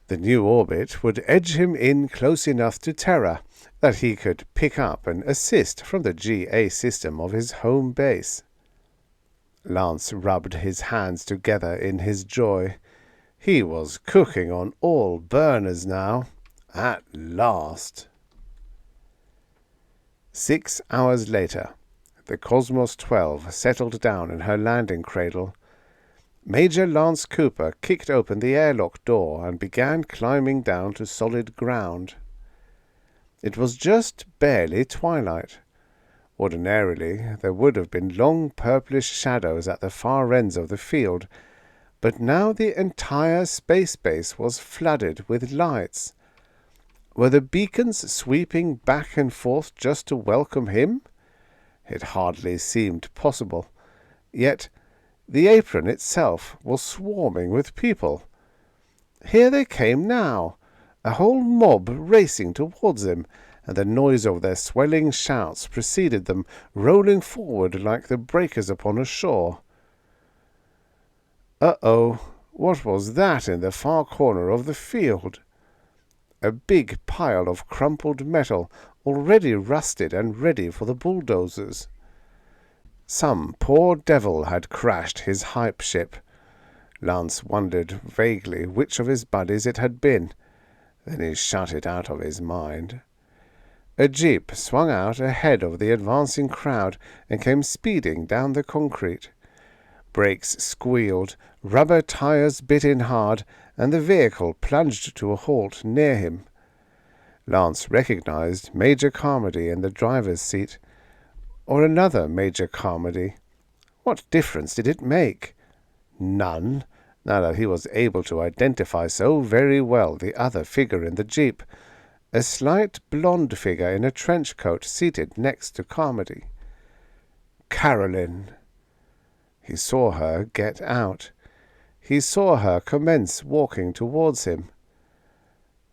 The new orbit would edge him in close enough to Terra that he could pick up and assist from the GA system of his home base. Lance rubbed his hands together in his joy. He was cooking on all burners now. At last. 6 hours later, the Cosmos 12 settled down in her landing cradle. Major Lance Cooper kicked open the airlock door and began climbing down to solid ground. It was just barely twilight. Ordinarily, there would have been long purplish shadows at the far ends of the field, but now the entire space base was flooded with lights. Were the beacons sweeping back and forth just to welcome him? It hardly seemed possible. Yet the apron itself was swarming with people. Here they came now, a whole mob racing towards him, and the noise of their swelling shouts preceded them, rolling forward like the breakers upon a shore. Uh-oh, what was that in the far corner of the field? A big pile of crumpled metal, already rusted and ready for the bulldozers. Some poor devil had crashed his hype ship. Lance wondered vaguely which of his buddies it had been. Then he shut it out of his mind. A jeep swung out ahead of the advancing crowd and came speeding down the concrete. Brakes squealed, rubber tires bit in hard, and the vehicle plunged to a halt near him. Lance recognized Major Carmody in the driver's seat. Or another Major Carmody. What difference did it make? None, now that he was able to identify so very well the other figure in the jeep, a slight blonde figure in a trench coat seated next to Carmody. Caroline. He saw her get out. He saw her commence walking towards him.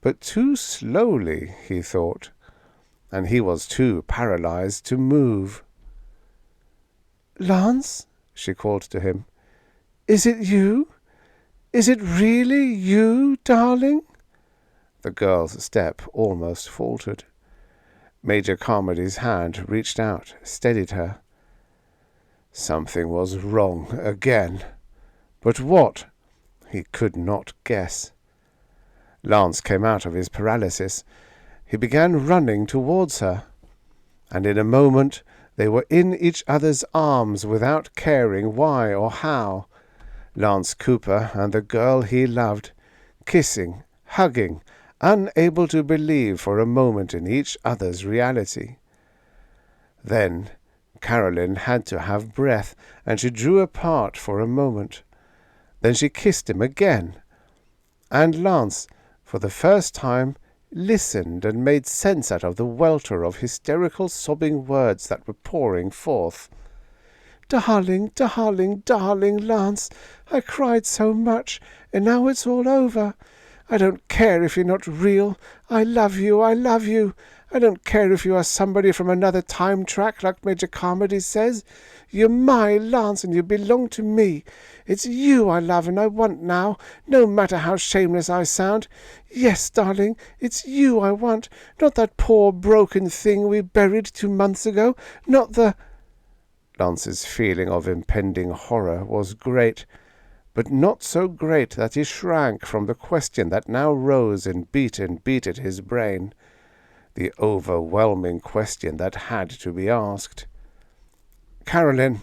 But too slowly, he thought, and he was too paralyzed to move. "Lance," she called to him, "is it you? Is it really you, darling?" The girl's step almost faltered. Major Carmody's hand reached out, steadied her. Something was wrong again. But what? He could not guess. Lance came out of his paralysis. He began running towards her, and in a moment they were in each other's arms without caring why or how. Lance Cooper and the girl he loved, kissing, hugging, unable to believe for a moment in each other's reality. Then Caroline had to have breath, and she drew apart for a moment. Then she kissed him again, and Lance, for the first time, listened and made sense out of the welter of hysterical sobbing words that were pouring forth. "Darling, darling, darling Lance, I cried so much, and now it's all over. I don't care if you're not real. I love you, I love you. I don't care if you are somebody from another time track like Major Carmody says. You're my Lance and you belong to me. It's you I love and I want now, no matter how shameless I sound. Yes, darling, it's you I want, not that poor broken thing we buried 2 months ago, not the—" Lance's feeling of impending horror was great, but not so great that he shrank from the question that now rose and beat at his brain. The overwhelming question that had to be asked. "Caroline!"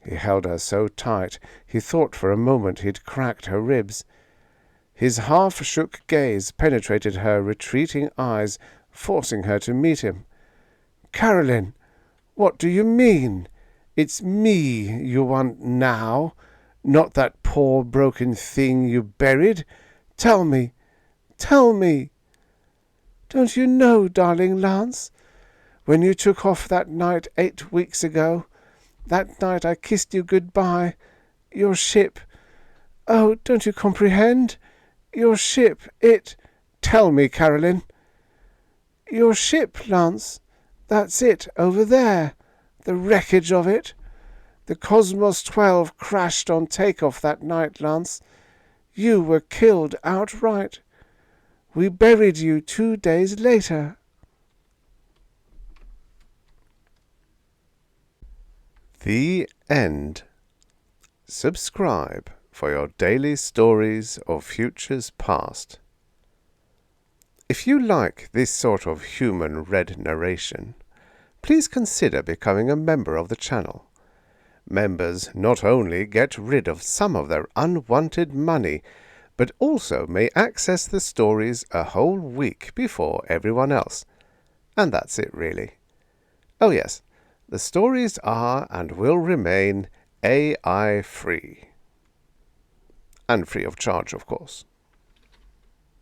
He held her so tight, he thought for a moment he'd cracked her ribs. His half-shook gaze penetrated her retreating eyes, forcing her to meet him. "Caroline, what do you mean? It's me you want now, not that poor broken thing you buried. Tell me, tell me." "Don't you know, darling Lance? When you took off that night 8 weeks ago, that night I kissed you good-bye, your ship. Oh, don't you comprehend? Your ship, it—" "Tell me, Caroline." "Your ship, Lance. That's it, over there. The wreckage of it. The Cosmos 12 crashed on takeoff that night, Lance. You were killed outright. We buried you 2 days later." The end. Subscribe for your daily stories of futures past. If you like this sort of human-read narration, please consider becoming a member of the channel. Members not only get rid of some of their unwanted money, but also may access the stories a whole week before everyone else. And that's it, really. Oh yes, The stories are and will remain AI free. And free of charge, of course.